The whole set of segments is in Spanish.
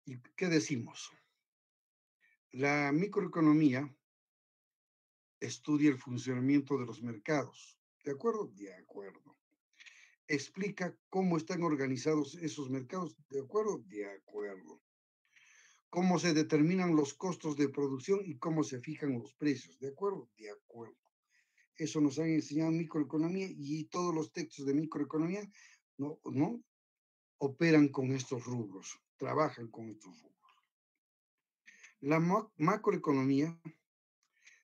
¿Y qué decimos? La microeconomía estudia el funcionamiento de los mercados. ¿De acuerdo? De acuerdo. Explica cómo están organizados esos mercados. ¿De acuerdo? De acuerdo. Cómo se determinan los costos de producción y cómo se fijan los precios. ¿De acuerdo? De acuerdo. Eso nos han enseñado en microeconomía y todos los textos de microeconomía no operan con estos rubros, trabajan con estos rubros. La macroeconomía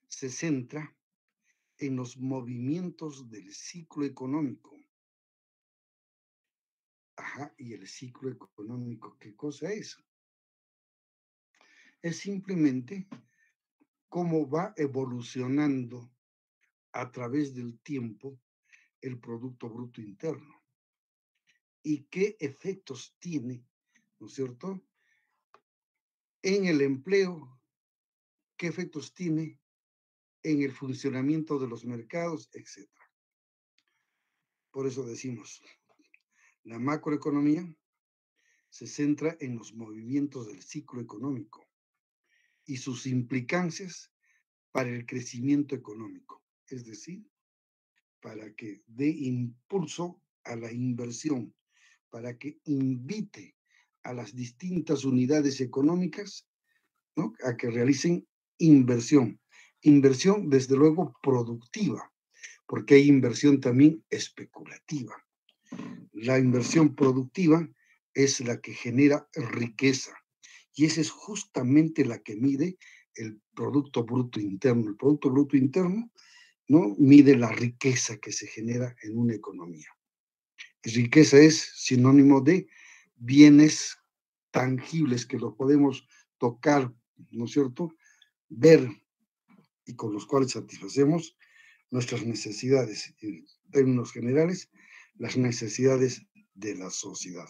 se centra en los movimientos del ciclo económico. Ajá, y el ciclo económico, ¿qué cosa es? Es simplemente cómo va evolucionando a través del tiempo el Producto Bruto Interno y qué efectos tiene, ¿no es cierto?, en el empleo, qué efectos tiene en el funcionamiento de los mercados, etcétera. Por eso decimos, la macroeconomía se centra en los movimientos del ciclo económico y sus implicancias para el crecimiento económico, es decir, para que dé impulso a la inversión, para que invite a las distintas unidades económicas, ¿no?, a que realicen inversión. Inversión, desde luego, productiva, porque hay inversión también especulativa. La inversión productiva es la que genera riqueza y esa es justamente la que mide el Producto Bruto Interno. El Producto Bruto Interno, ¿no?, mide la riqueza que se genera en una economía. Y riqueza es sinónimo de bienes tangibles que lo podemos tocar, ¿no es cierto?, ver y con los cuales satisfacemos nuestras necesidades, en términos generales, las necesidades de la sociedad.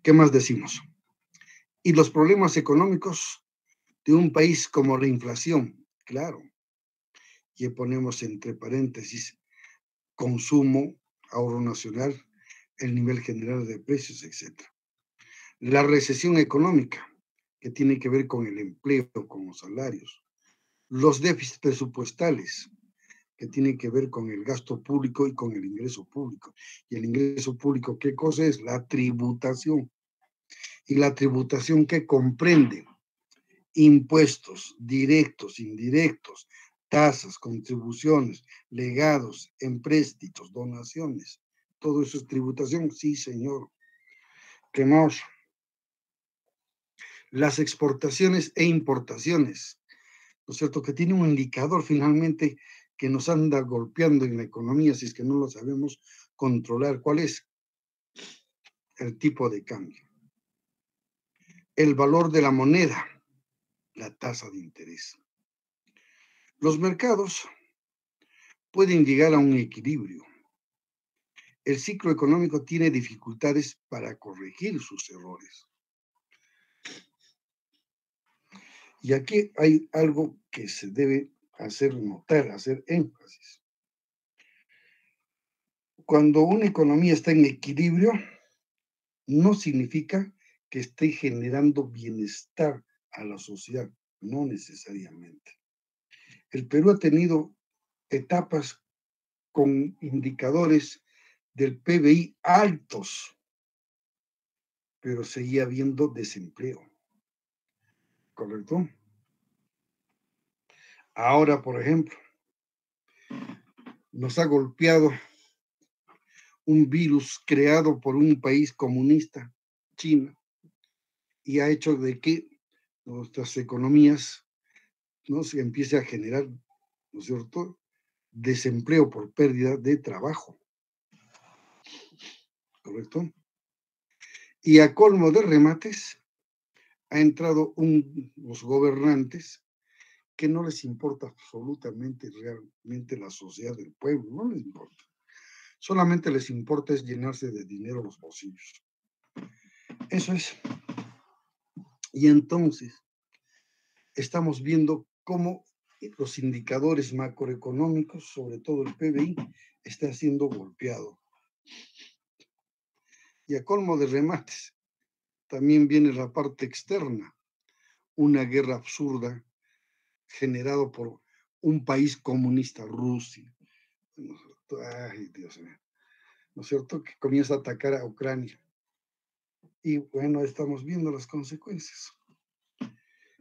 ¿Qué más decimos? Y los problemas económicos de un país como la inflación, claro, y ponemos entre paréntesis consumo, ahorro nacional, el nivel general de precios, etcétera. La recesión económica, que tiene que ver con el empleo, con los salarios. Los déficits presupuestales, que tienen que ver con el gasto público y con el ingreso público. Y el ingreso público, ¿qué cosa es? La tributación. Y la tributación, ¿qué comprende? Impuestos directos, indirectos, tasas, contribuciones, legados, empréstitos, donaciones. Todo eso es tributación, sí, señor. ¿Qué más? Las exportaciones e importaciones, ¿no es cierto?, que tiene un indicador finalmente que nos anda golpeando en la economía si es que no lo sabemos controlar. ¿Cuál es? El tipo de cambio. El valor de la moneda, la tasa de interés. Los mercados pueden llegar a un equilibrio. El ciclo económico tiene dificultades para corregir sus errores. Y aquí hay algo que se debe hacer notar, hacer énfasis. Cuando una economía está en equilibrio, no significa que esté generando bienestar a la sociedad, no necesariamente. El Perú ha tenido etapas con indicadores del PBI altos, pero seguía habiendo desempleo, ¿correcto? Ahora, por ejemplo, nos ha golpeado un virus creado por un país comunista, China, y ha hecho de que nuestras economías no se empiece a generar, ¿no es cierto?, desempleo por pérdida de trabajo, ¿correcto? Y a colmo de remates, ha entrado los gobernantes que no les importa absolutamente realmente la sociedad del pueblo, no les importa. Solamente les importa es llenarse de dinero los bolsillos. Eso es. Y entonces estamos viendo cómo los indicadores macroeconómicos, sobre todo el PBI, está siendo golpeado. Y a colmo de remates, también viene la parte externa, una guerra absurda generada por un país comunista, Rusia. Ay, Dios mío. ¿No es cierto? Que comienza a atacar a Ucrania. Y bueno, estamos viendo las consecuencias.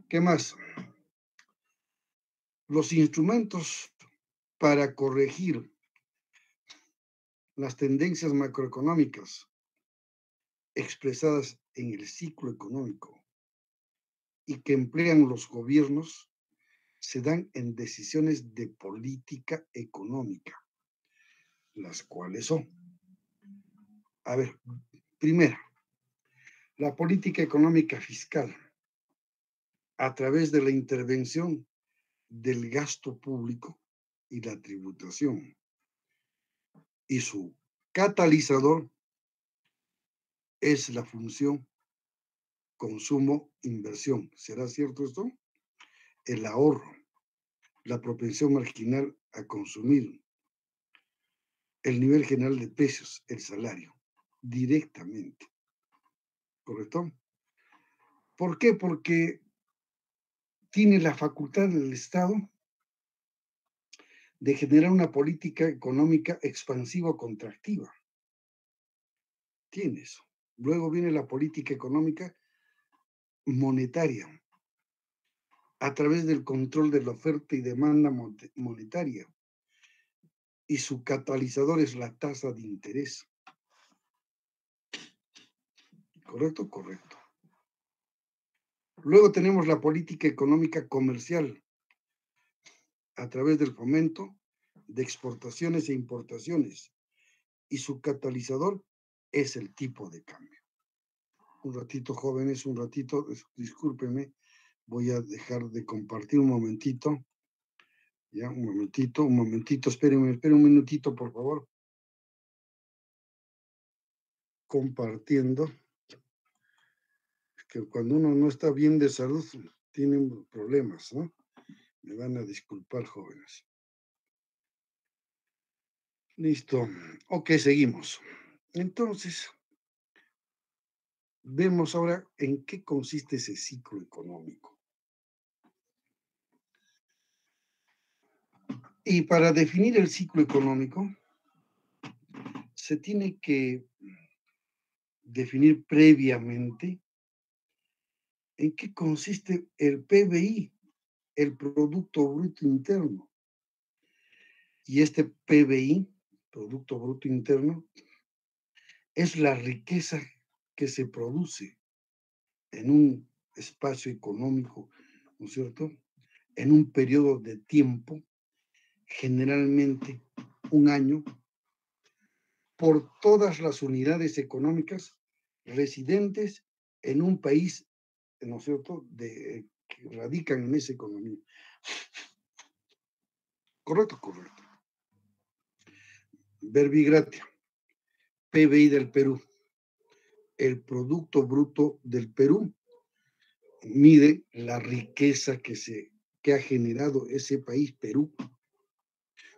¿Qué más? Los instrumentos para corregir las tendencias macroeconómicas expresadas en el ciclo económico y que emplean los gobiernos se dan en decisiones de política económica, las cuales son, a ver, primera, la política económica fiscal a través de la intervención del gasto público y la tributación. Y su catalizador es la función consumo-inversión. ¿Será cierto esto? El ahorro, la propensión marginal a consumir, el nivel general de precios, el salario, directamente. ¿Correcto? ¿Por qué? Porque tiene la facultad del Estado de generar una política económica expansiva o contractiva. Tiene eso. Luego viene la política económica monetaria, a través del control de la oferta y demanda monetaria. Y su catalizador es la tasa de interés. ¿Correcto? Correcto. Luego tenemos la política económica comercial, a través del fomento de exportaciones e importaciones. Y su catalizador es el tipo de cambio. Un ratito, jóvenes, un ratito, discúlpenme, voy a dejar de compartir un momentito. Ya, un momentito, espérenme un minutito, por favor. Compartiendo. Que cuando uno no está bien de salud, tienen problemas, ¿no? Me van a disculpar, jóvenes. Listo. Ok, seguimos. Entonces, vemos ahora en qué consiste ese ciclo económico. Y para definir el ciclo económico, se tiene que definir previamente en qué consiste el PBI, el Producto Bruto Interno. Y este PBI, Producto Bruto Interno, es la riqueza que se produce en un espacio económico, ¿no es cierto? En un periodo de tiempo, generalmente un año, por todas las unidades económicas residentes en un país, ¿no es cierto?, que radican en esa economía. Correcto, correcto. Verbigracia, PBI del Perú. El Producto Bruto del Perú mide la riqueza que ha generado ese país, Perú.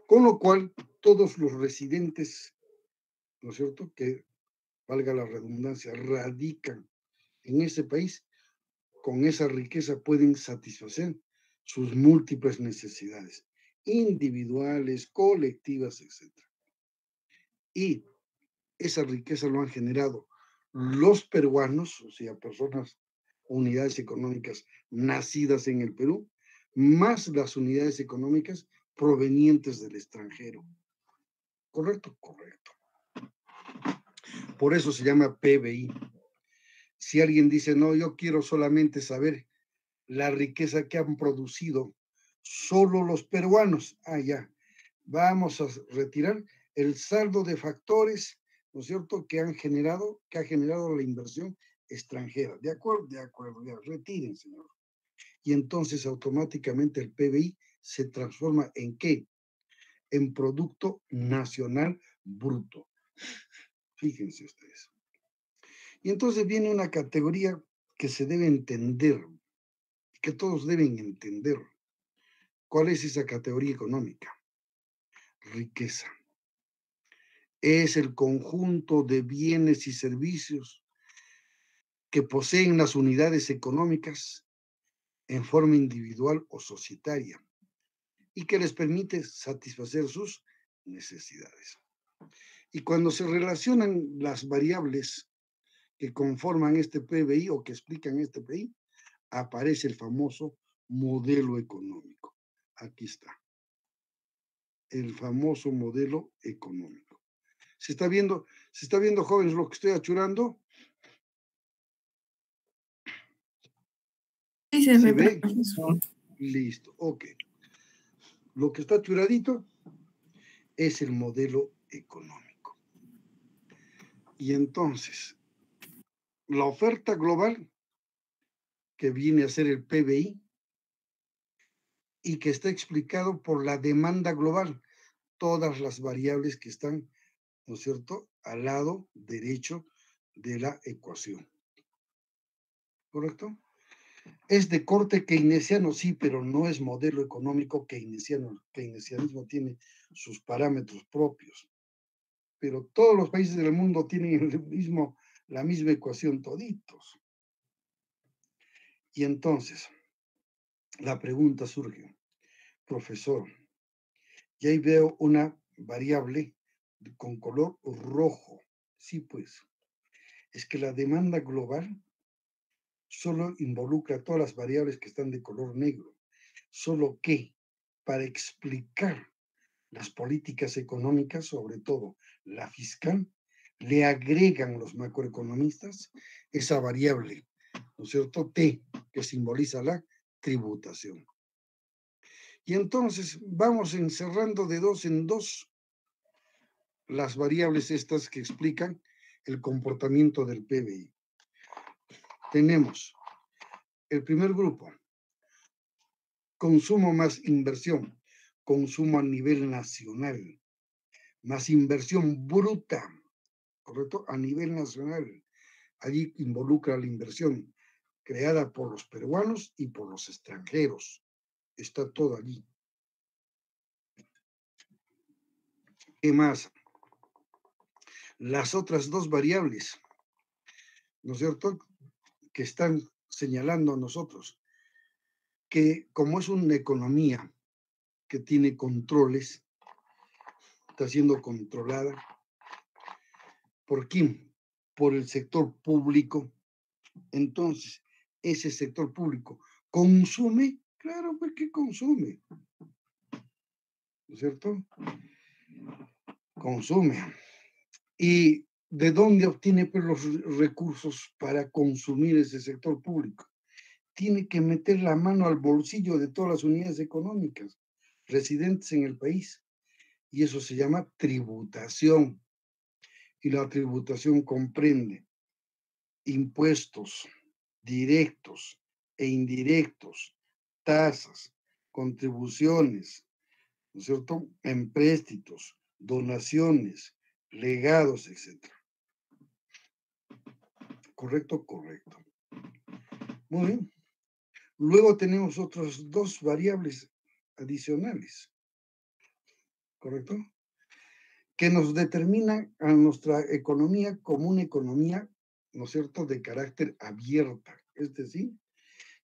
Con lo cual, todos los residentes, ¿no es cierto?, que, valga la redundancia, radican en ese país, con esa riqueza pueden satisfacer sus múltiples necesidades, individuales, colectivas, etc. Y esa riqueza lo han generado los peruanos, o sea, personas, unidades económicas nacidas en el Perú, más las unidades económicas provenientes del extranjero. ¿Correcto? Correcto. Por eso se llama PBI. Si alguien dice, no, yo quiero solamente saber la riqueza que han producido solo los peruanos, ya, vamos a retirar el saldo de factores, ¿no es cierto?, que ha generado la inversión extranjera. ¿De acuerdo? De acuerdo, ya, retiren, señor. Y entonces automáticamente el PBI se transforma ¿en qué? En Producto Nacional Bruto. Fíjense ustedes. Y entonces viene una categoría que se debe entender, que todos deben entender. ¿Cuál es esa categoría económica? Riqueza. es el conjunto de bienes y servicios que poseen las unidades económicas en forma individual o societaria y que les permite satisfacer sus necesidades. Y cuando se relacionan las variables que conforman este PBI o que explican este PBI, aparece el famoso modelo económico. Aquí está. El famoso modelo económico. ¿Se está viendo, jóvenes, lo que estoy achurando? Sí, se ¿Se ve, ve? profesor. Listo, ok. Lo que está achuradito es el modelo económico. Y entonces, la oferta global, que viene a ser el PBI, y que está explicado por la demanda global, todas las variables que están, ¿no es cierto?, al lado derecho de la ecuación. ¿Correcto? Es de corte keynesiano, sí, pero no es modelo económico keynesiano. El keynesianismo tiene sus parámetros propios, pero todos los países del mundo tienen la misma ecuación toditos. Y entonces, la pregunta surge, profesor, y ahí veo una variable con color rojo. Sí, pues, es que la demanda global solo involucra todas las variables que están de color negro, solo que para explicar las políticas económicas, sobre todo la fiscal, le agregan los macroeconomistas esa variable, ¿no es cierto? T, que simboliza la tributación. Y entonces vamos encerrando de dos en dos las variables estas que explican el comportamiento del PBI. Tenemos el primer grupo, consumo más inversión, consumo a nivel nacional, más inversión bruta, ¿correcto? A nivel nacional. Allí involucra la inversión creada por los peruanos y por los extranjeros. Está todo allí. ¿Qué más? Las otras dos variables, ¿no es cierto?, que están señalando a nosotros, que como es una economía que tiene controles, está siendo controlada, ¿por quién? Por el sector público. Entonces, ese sector público consume, claro, pues que consume, ¿no es cierto? Consume. ¿Y de dónde obtiene pues, los recursos para consumir ese sector público? Tiene que meter la mano al bolsillo de todas las unidades económicas residentes en el país. Y eso se llama tributación. Y la tributación comprende impuestos directos e indirectos, tasas, contribuciones, ¿no es cierto?, empréstitos, donaciones, legados, etc. ¿Correcto? Correcto. Muy bien. Luego tenemos otras dos variables adicionales, ¿correcto?, que nos determinan a nuestra economía como una economía, ¿no es cierto?, de carácter abierta, es decir,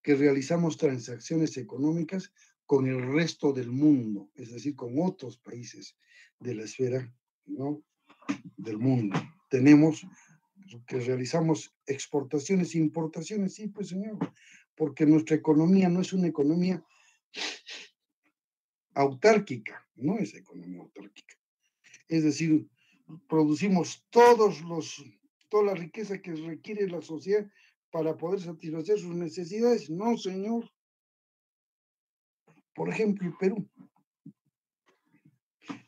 que realizamos transacciones económicas con el resto del mundo, es decir, con otros países de la esfera, ¿no?, del mundo. Tenemos que realizamos exportaciones e importaciones, sí, pues señor, porque nuestra economía no es una economía autárquica, no es economía autárquica. Es decir, producimos toda la riqueza que requiere la sociedad para poder satisfacer sus necesidades. No, señor. Por ejemplo, el Perú.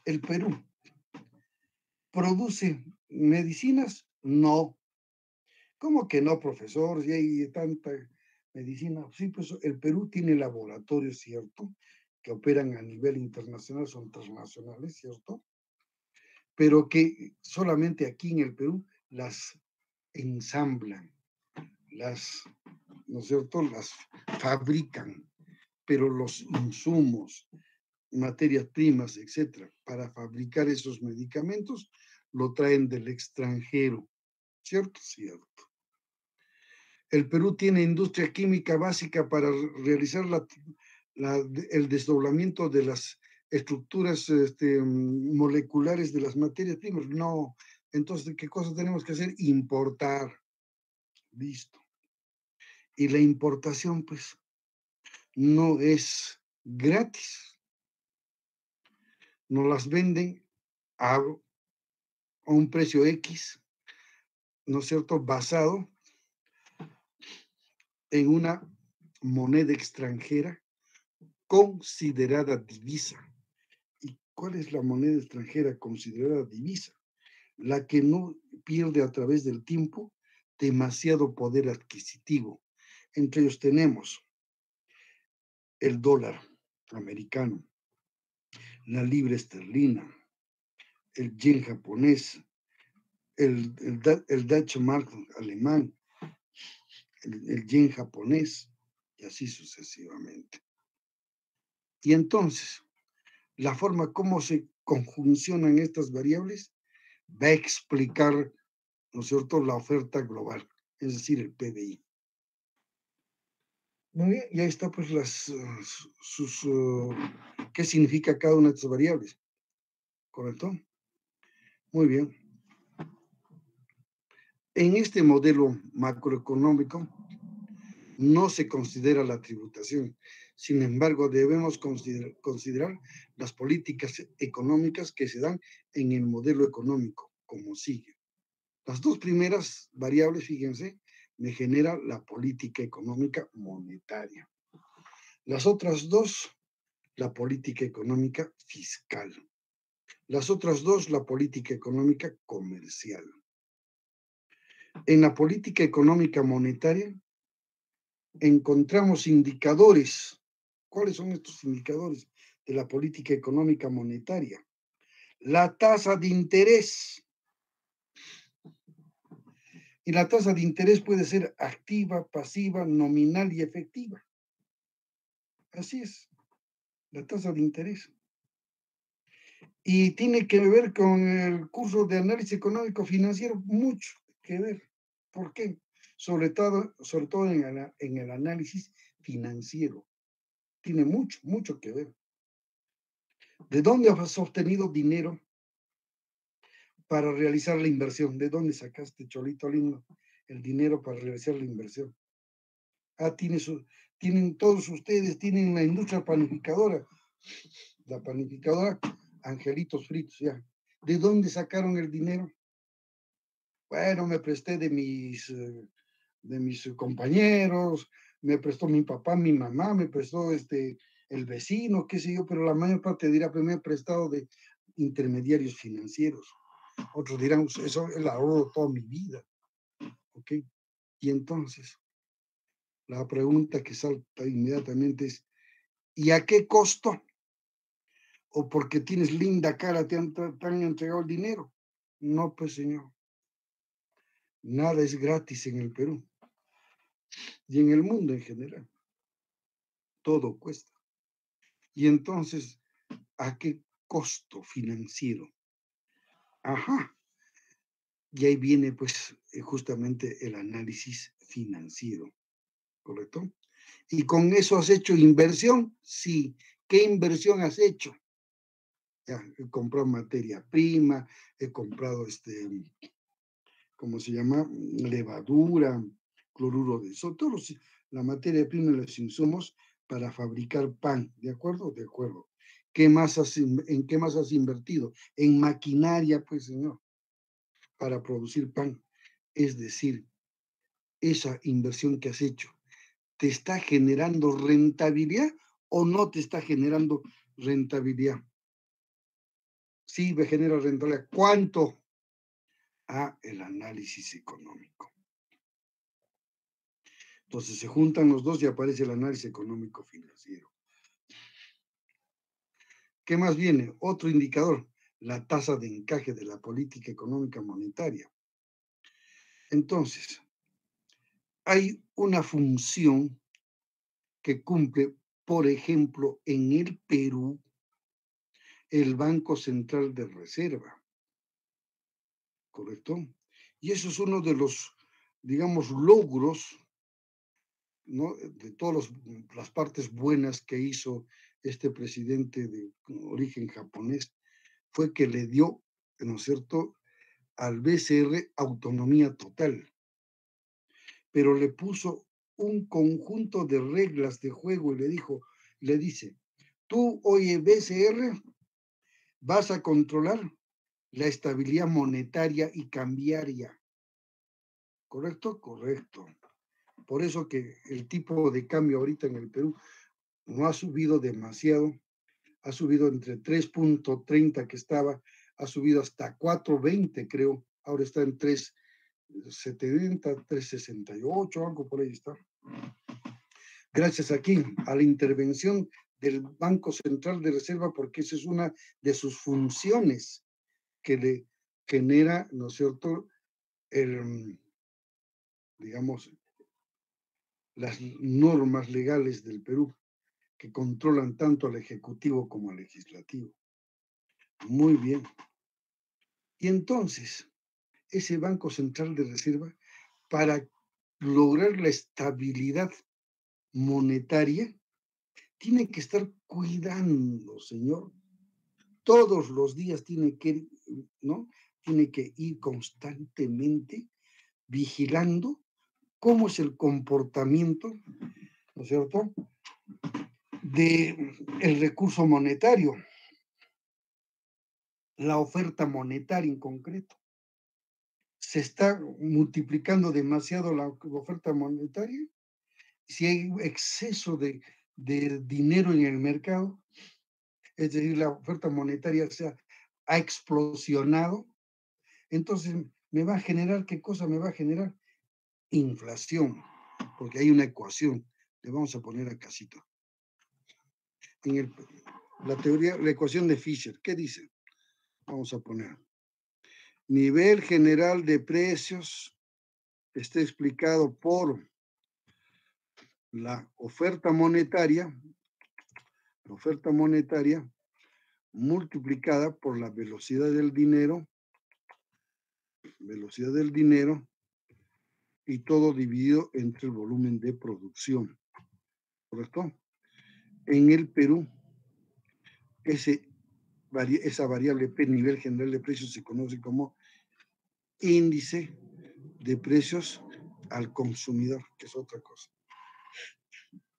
El Perú produce medicinas, no. ¿Cómo que no, profesor? Si hay tanta medicina. Sí, pues el Perú tiene laboratorios, ¿cierto?, que operan a nivel internacional, son transnacionales, ¿cierto?, pero que solamente aquí en el Perú las ensamblan, ¿no es cierto?, las fabrican, pero los insumos, materias primas, etcétera, para fabricar esos medicamentos, lo traen del extranjero. ¿Cierto? Cierto. El Perú tiene industria química básica para realizar el desdoblamiento de las estructuras moleculares de las materias primas. No. Entonces, ¿qué cosa tenemos que hacer? Importar. Listo. Y la importación, pues, no es gratis. Nos las venden a un precio X, ¿no es cierto?, basado en una moneda extranjera considerada divisa. ¿Y cuál es la moneda extranjera considerada divisa? La que no pierde a través del tiempo demasiado poder adquisitivo. Entre ellos tenemos el dólar americano, la libra esterlina, el yen japonés, el Deutsche Mark alemán, el yen japonés, y así sucesivamente. Y entonces, la forma como se conjuncionan estas variables va a explicar, ¿no es cierto?, la oferta global, es decir, el PBI. Muy bien, y ahí está pues qué significa cada una de estas variables, ¿correcto? Muy bien. En este modelo macroeconómico no se considera la tributación. Sin embargo, debemos considerar las políticas económicas que se dan en el modelo económico, como sigue. Las dos primeras variables, fíjense, me genera la política económica monetaria. Las otras dos, la política económica fiscal. Las otras dos, la política económica comercial. En la política económica monetaria encontramos indicadores. ¿Cuáles son estos indicadores de la política económica monetaria? La tasa de interés. Y la tasa de interés puede ser activa, pasiva, nominal y efectiva. Así es, la tasa de interés. Y tiene que ver con el curso de análisis económico financiero, mucho que ver. ¿Por qué? Sobre todo en el análisis financiero. Tiene mucho, mucho que ver. ¿De dónde has obtenido dinero para realizar la inversión? ¿De dónde sacaste, Cholito lindo, el dinero para realizar la inversión? Ah, tienen todos ustedes, tienen la industria panificadora, la panificadora Angelitos Fritos, ya. ¿De dónde sacaron el dinero? Bueno, me presté de mis compañeros, me prestó mi papá, mi mamá, me prestó el vecino, qué sé yo, pero la mayor parte dirá, pues me he prestado de intermediarios financieros. Otros dirán, pues, eso es el ahorro toda mi vida, ¿ok? Y entonces, la pregunta que salta inmediatamente es, ¿y a qué costo? ¿O porque tienes linda cara te han entregado el dinero? No, pues señor, nada es gratis en el Perú y en el mundo en general. Todo cuesta. Y entonces, ¿a qué costo financiero? Ajá. Y ahí viene pues justamente el análisis financiero, ¿correcto? ¿Y con eso has hecho inversión? Sí. ¿Qué inversión has hecho? Ya, he comprado materia prima, he comprado ¿cómo se llama? Levadura, cloruro de sodio, la materia prima y los insumos para fabricar pan, ¿de acuerdo? De acuerdo. ¿En qué más has invertido? En maquinaria, pues, señor, para producir pan. Es decir, esa inversión que has hecho, ¿te está generando rentabilidad o no te está generando rentabilidad? Sí, me genera rentabilidad. ¿Cuánto? El análisis económico. Entonces se juntan los dos y aparece el análisis económico financiero. ¿Qué más viene? Otro indicador, la tasa de encaje de la política económica monetaria. Entonces, hay una función que cumple, por ejemplo, en el Perú, el Banco Central de Reserva. ¿correcto? Y eso es uno de los, digamos, logros, ¿no? De todas las partes buenas que hizo este presidente de origen japonés, fue que le dio, ¿no es cierto?, al BCR autonomía total, pero le puso un conjunto de reglas de juego y le dice, tú, oye, BCR, vas a controlar la estabilidad monetaria y cambiaria. ¿Correcto? Correcto. Por eso que el tipo de cambio ahorita en el Perú no ha subido demasiado, ha subido entre 3.30 que estaba, ha subido hasta 4.20 creo, ahora está en 3.70, 3.68, algo por ahí está. Gracias aquí a la intervención del Banco Central de Reserva, porque esa es una de sus funciones que le genera, ¿no es cierto?, digamos, las normas legales del Perú que controlan tanto al Ejecutivo como al Legislativo. Muy bien. Y entonces, ese Banco Central de Reserva, para lograr la estabilidad monetaria, tiene que estar cuidando, señor. Todos los días tiene que, ¿no? Tiene que ir constantemente vigilando cómo es el comportamiento, ¿no es cierto?, del recurso monetario, la oferta monetaria en concreto. Se está multiplicando demasiado la oferta monetaria. Si hay exceso de dinero en el mercado, es decir, la oferta monetaria ha explosionado, entonces me va a generar, ¿qué cosa me va a generar? Inflación, porque hay una ecuación, le vamos a poner a casito. En la teoría, la ecuación de Fisher, ¿qué dice? Vamos a poner. Nivel general de precios está explicado por la oferta monetaria multiplicada por la velocidad del dinero, y todo dividido entre el volumen de producción. ¿Correcto? En el Perú, esa variable P, nivel general de precios, se conoce como índice de precios al consumidor, que es otra cosa,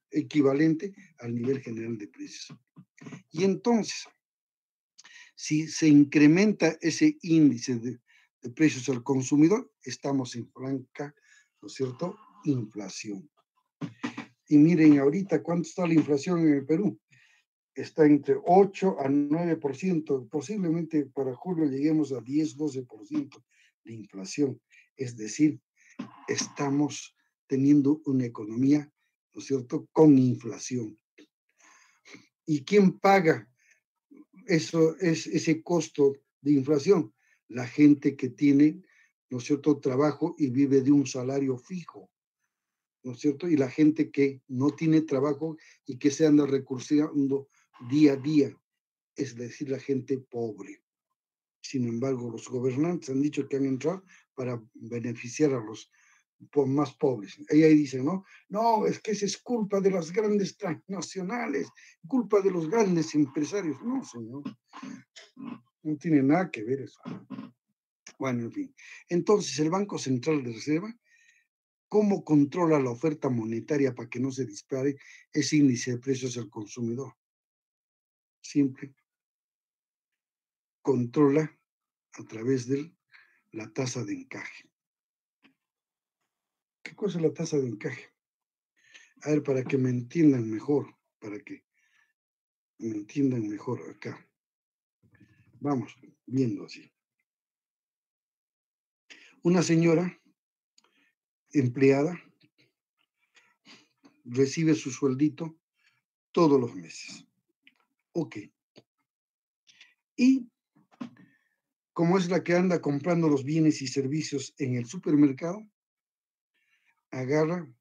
equivalente al nivel general de precios. Y entonces, si se incrementa ese índice de precios al consumidor, estamos en franca, ¿no es cierto?, inflación. Y miren ahorita cuánto está la inflación en el Perú. Está entre 8 a 9%, posiblemente para julio lleguemos a 10, 12% de inflación. Es decir, estamos teniendo una economía, ¿no es cierto?, con inflación. ¿Y quién paga ese costo de inflación? La gente que tiene, ¿no es cierto?, trabajo y vive de un salario fijo, ¿no es cierto? Y la gente que no tiene trabajo y que se anda recursando día a día, es decir, la gente pobre. Sin embargo, los gobernantes han dicho que han entrado para beneficiar a los más pobres. Ahí dicen, ¿no? No, es que esa es culpa de las grandes transnacionales, culpa de los grandes empresarios. No, señor. No tiene nada que ver eso. Bueno, en fin. Entonces, el Banco Central de Reserva, ¿cómo controla la oferta monetaria para que no se dispare ese índice de precios al consumidor? Simple. Controla a través de la tasa de encaje. ¿Qué cosa es la tasa de encaje? A ver, para que me entiendan mejor, acá. Vamos, viendo así. Una señora empleada recibe su sueldito todos los meses. Ok. Y como es la que anda comprando los bienes y servicios en el supermercado, agarra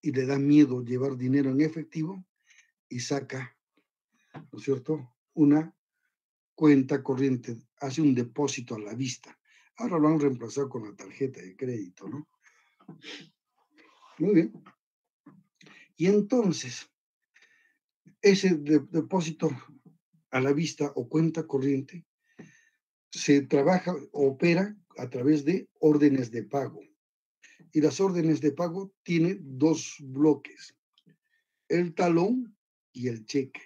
y le da miedo llevar dinero en efectivo y saca, ¿no es cierto?, una cuenta corriente, hace un depósito a la vista. Ahora lo han reemplazado con la tarjeta de crédito, ¿no? Muy bien. Y entonces, ese depósito a la vista o cuenta corriente se trabaja, opera a través de órdenes de pago. Y las órdenes de pago tienen dos bloques, el talón y el cheque.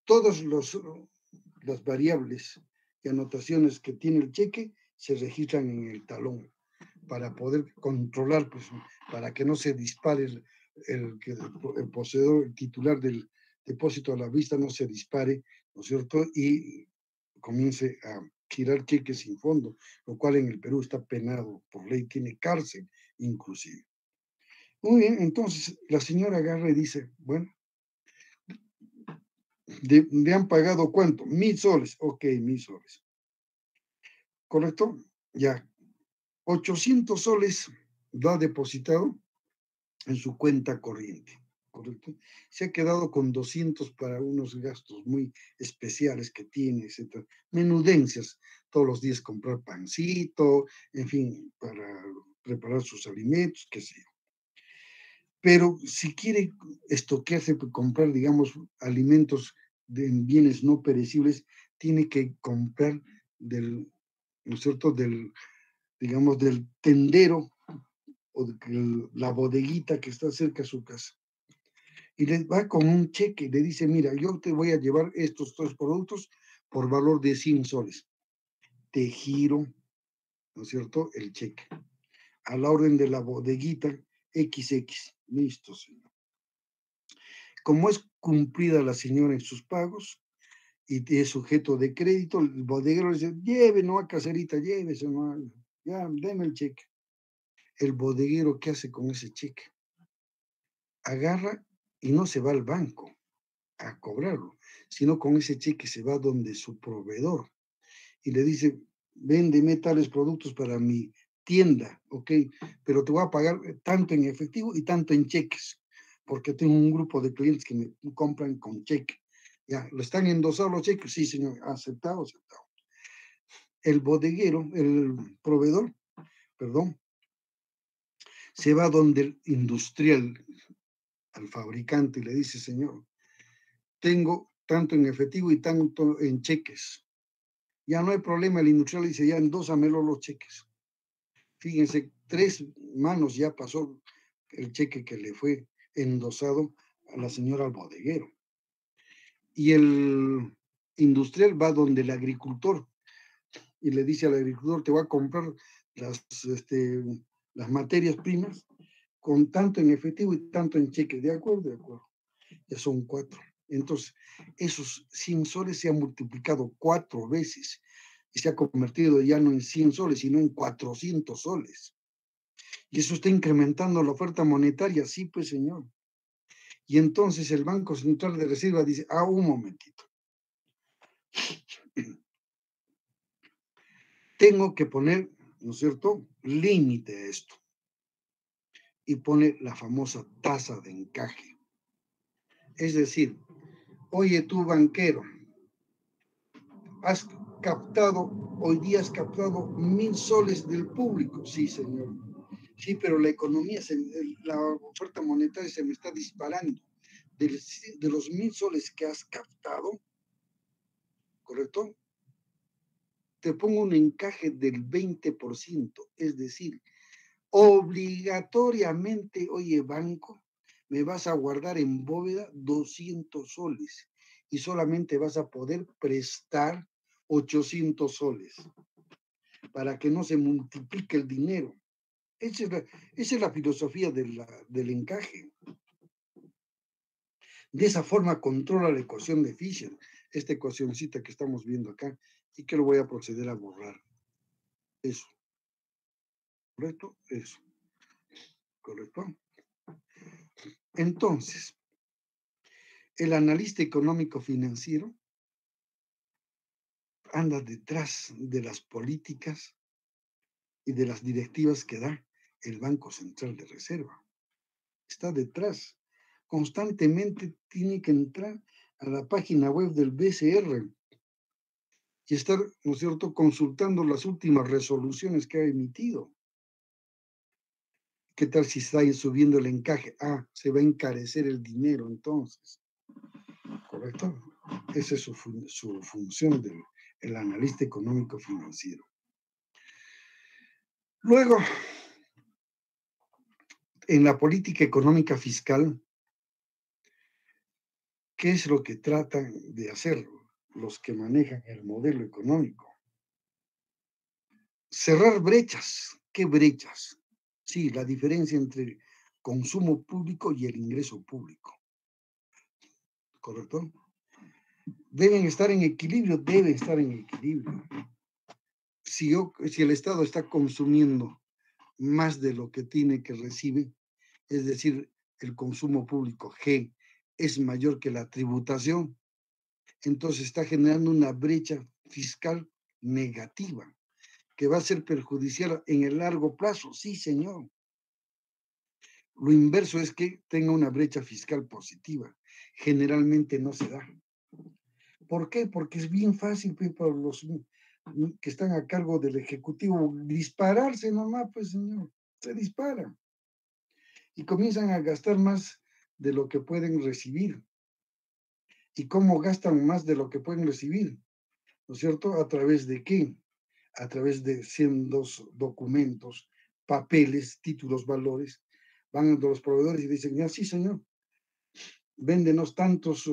Todas las variables y anotaciones que tiene el cheque se registran en el talón para poder controlar, pues, para que no se dispare el poseedor, el titular del depósito a la vista no se dispare, ¿no es cierto? Y comience a girar cheques sin fondo, lo cual en el Perú está penado por ley, tiene cárcel inclusive. Muy bien, entonces la señora agarra y dice, bueno, ¿le han pagado cuánto? 1.000 soles. Ok, 1.000 soles. ¿Correcto? Ya. 800 soles lo ha depositado en su cuenta corriente. ¿Correcto? Se ha quedado con 200 para unos gastos muy especiales que tiene, etcétera. Menudencias, todos los días comprar pancito, en fin, para preparar sus alimentos, qué sé yo. Pero si quiere estoquearse, comprar, digamos, alimentos en bienes no perecibles, tiene que comprar del, ¿no es cierto?, digamos, del tendero o de la bodeguita que está cerca de su casa. Y le va con un cheque, le dice, mira, yo te voy a llevar estos tres productos por valor de 100 soles. Te giro, ¿no es cierto?, el cheque. A la orden de la bodeguita XX. Listo, señor. Como es cumplida la señora en sus pagos y es sujeto de crédito, el bodeguero le dice, lleve, no a caserita, llévese, no, ya, deme el cheque. El bodeguero, ¿qué hace con ese cheque? Agarra y no se va al banco a cobrarlo, sino con ese cheque se va donde su proveedor y le dice, véndeme tales productos para mi tienda, ok, pero te voy a pagar tanto en efectivo y tanto en cheques, porque tengo un grupo de clientes que me compran con cheque. Ya, ¿lo están endosados los cheques? Sí, señor, aceptado, aceptado. El bodeguero, el proveedor, perdón, se va donde el industrial, al fabricante, y le dice, señor, tengo tanto en efectivo y tanto en cheques. Ya no hay problema, el industrial dice, ya endósamelo los cheques. Fíjense, 3 manos ya pasó el cheque que le fue endosado a la señora al bodeguero. Y el industrial va donde el agricultor y le dice al agricultor, te voy a comprar las, este, las materias primas con tanto en efectivo y tanto en cheque. ¿De acuerdo? De acuerdo. Ya son 4. Entonces, esos 100 soles se han multiplicado 4 veces y se ha convertido ya no en 100 soles, sino en 400 soles. Y eso está incrementando la oferta monetaria, sí, pues, señor. Y entonces el Banco Central de Reserva dice, un momentito. Tengo que poner, ¿no es cierto?, límite a esto. Y pone la famosa tasa de encaje. Es decir, oye tú, banquero, has captado, hoy día has captado 1.000 soles del público. Sí, señor. Sí, pero la economía, la oferta monetaria se me está disparando. De los 1.000 soles que has captado, ¿correcto? Te pongo un encaje del 20%, es decir, obligatoriamente, oye, banco, me vas a guardar en bóveda 200 soles y solamente vas a poder prestar 800 soles para que no se multiplique el dinero. Esa es la filosofía del encaje. De esa forma controla la ecuación de Fisher, esta ecuacióncita que estamos viendo acá, y que lo voy a proceder a borrar. Eso, ¿correcto? Eso, ¿correcto? Entonces, el analista económico financiero anda detrás de las políticas y de las directivas que da el Banco Central de Reserva. Está detrás. Constantemente tiene que entrar a la página web del BCR y estar, ¿no es cierto?, consultando las últimas resoluciones que ha emitido. ¿Qué tal si está subiendo el encaje? Ah, se va a encarecer el dinero entonces, ¿correcto? Esa es su función del analista económico financiero. Luego, en la política económica fiscal, ¿qué es lo que tratan de hacer los que manejan el modelo económico? Cerrar brechas. ¿Qué brechas? Sí, la diferencia entre el consumo público y el ingreso público. ¿Correcto? Deben estar en equilibrio, debe estar en equilibrio. Si el Estado está consumiendo más de lo que tiene que recibir, es decir, el consumo público G es mayor que la tributación, entonces está generando una brecha fiscal negativa que va a ser perjudicial en el largo plazo. Sí, señor. Lo inverso es que tenga una brecha fiscal positiva. Generalmente no se da. ¿Por qué? Porque es bien fácil para los que están a cargo del Ejecutivo dispararse nomás, pues señor, se disparan y comienzan a gastar más de lo que pueden recibir. ¿Y cómo gastan más de lo que pueden recibir? ¿No es cierto? ¿A través de qué? A través de sendos documentos, papeles, títulos, valores. Van a los proveedores y dicen, ya sí, señor, véndenos tantos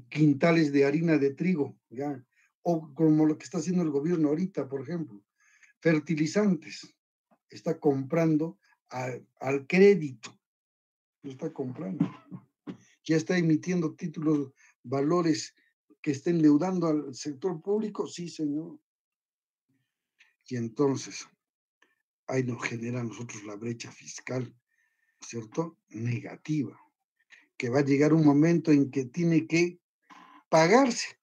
quintales de harina de trigo, ya. O como lo que está haciendo el gobierno ahorita, por ejemplo, fertilizantes. Está comprando al crédito, lo está comprando. Ya está emitiendo títulos, valores que estén endeudando al sector público, sí, señor. Y entonces, ahí nos genera a nosotros la brecha fiscal, ¿cierto? Negativa, que va a llegar un momento en que tiene que pagarse.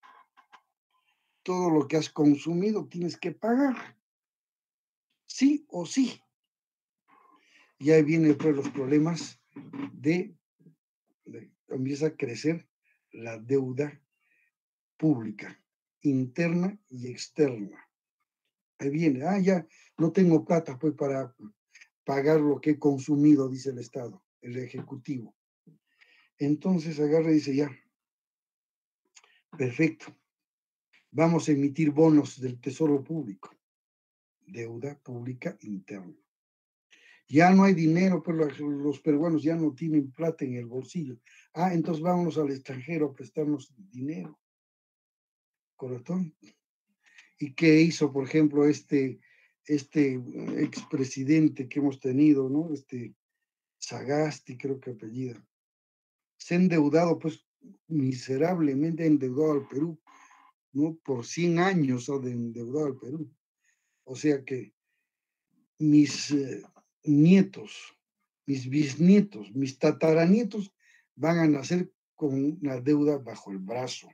Todo lo que has consumido tienes que pagar, sí o sí. Y ahí vienen pues, los problemas empieza a crecer la deuda pública, interna y externa. Ahí viene, ya no tengo plata pues para pagar lo que he consumido, dice el Estado, el Ejecutivo. Entonces agarra y dice, ya, perfecto, vamos a emitir bonos del Tesoro Público, deuda pública interna. Ya no hay dinero, pues los peruanos ya no tienen plata en el bolsillo. Entonces vámonos al extranjero a prestarnos dinero. ¿Correcto? ¿Y qué hizo, por ejemplo, este expresidente que hemos tenido, ¿no? Sagasti, creo que apellida. Se ha endeudado, pues, miserablemente ha endeudado al Perú, ¿no? Por 100 años ha endeudado al Perú. O sea que mis nietos, mis bisnietos, mis tataranietos van a nacer con una deuda bajo el brazo.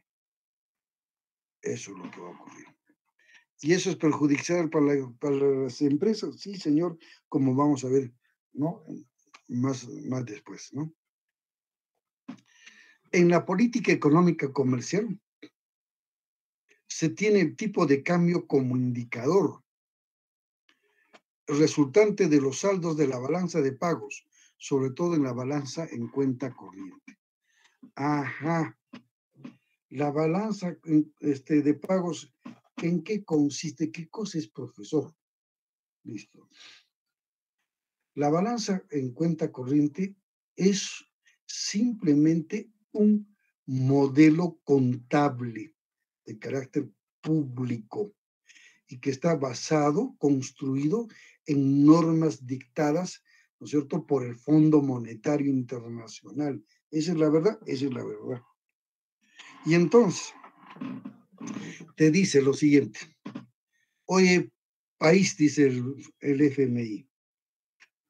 Eso es lo que va a ocurrir. ¿Y eso es perjudicial para las empresas? Sí, señor, como vamos a ver, ¿no? Más después, ¿no? En la política económica comercial se tiene el tipo de cambio como indicador resultante de los saldos de la balanza de pagos, sobre todo en la balanza en cuenta corriente. Ajá. La balanza de pagos, ¿en qué consiste? ¿Qué cosa es, profesor? Listo. La balanza en cuenta corriente es simplemente un modelo contable de carácter público y que está basado, construido en normas dictadas, ¿no es cierto?, por el Fondo Monetario Internacional. Esa es la verdad, esa es la verdad. Y entonces, te dice lo siguiente. Oye, país, dice el FMI,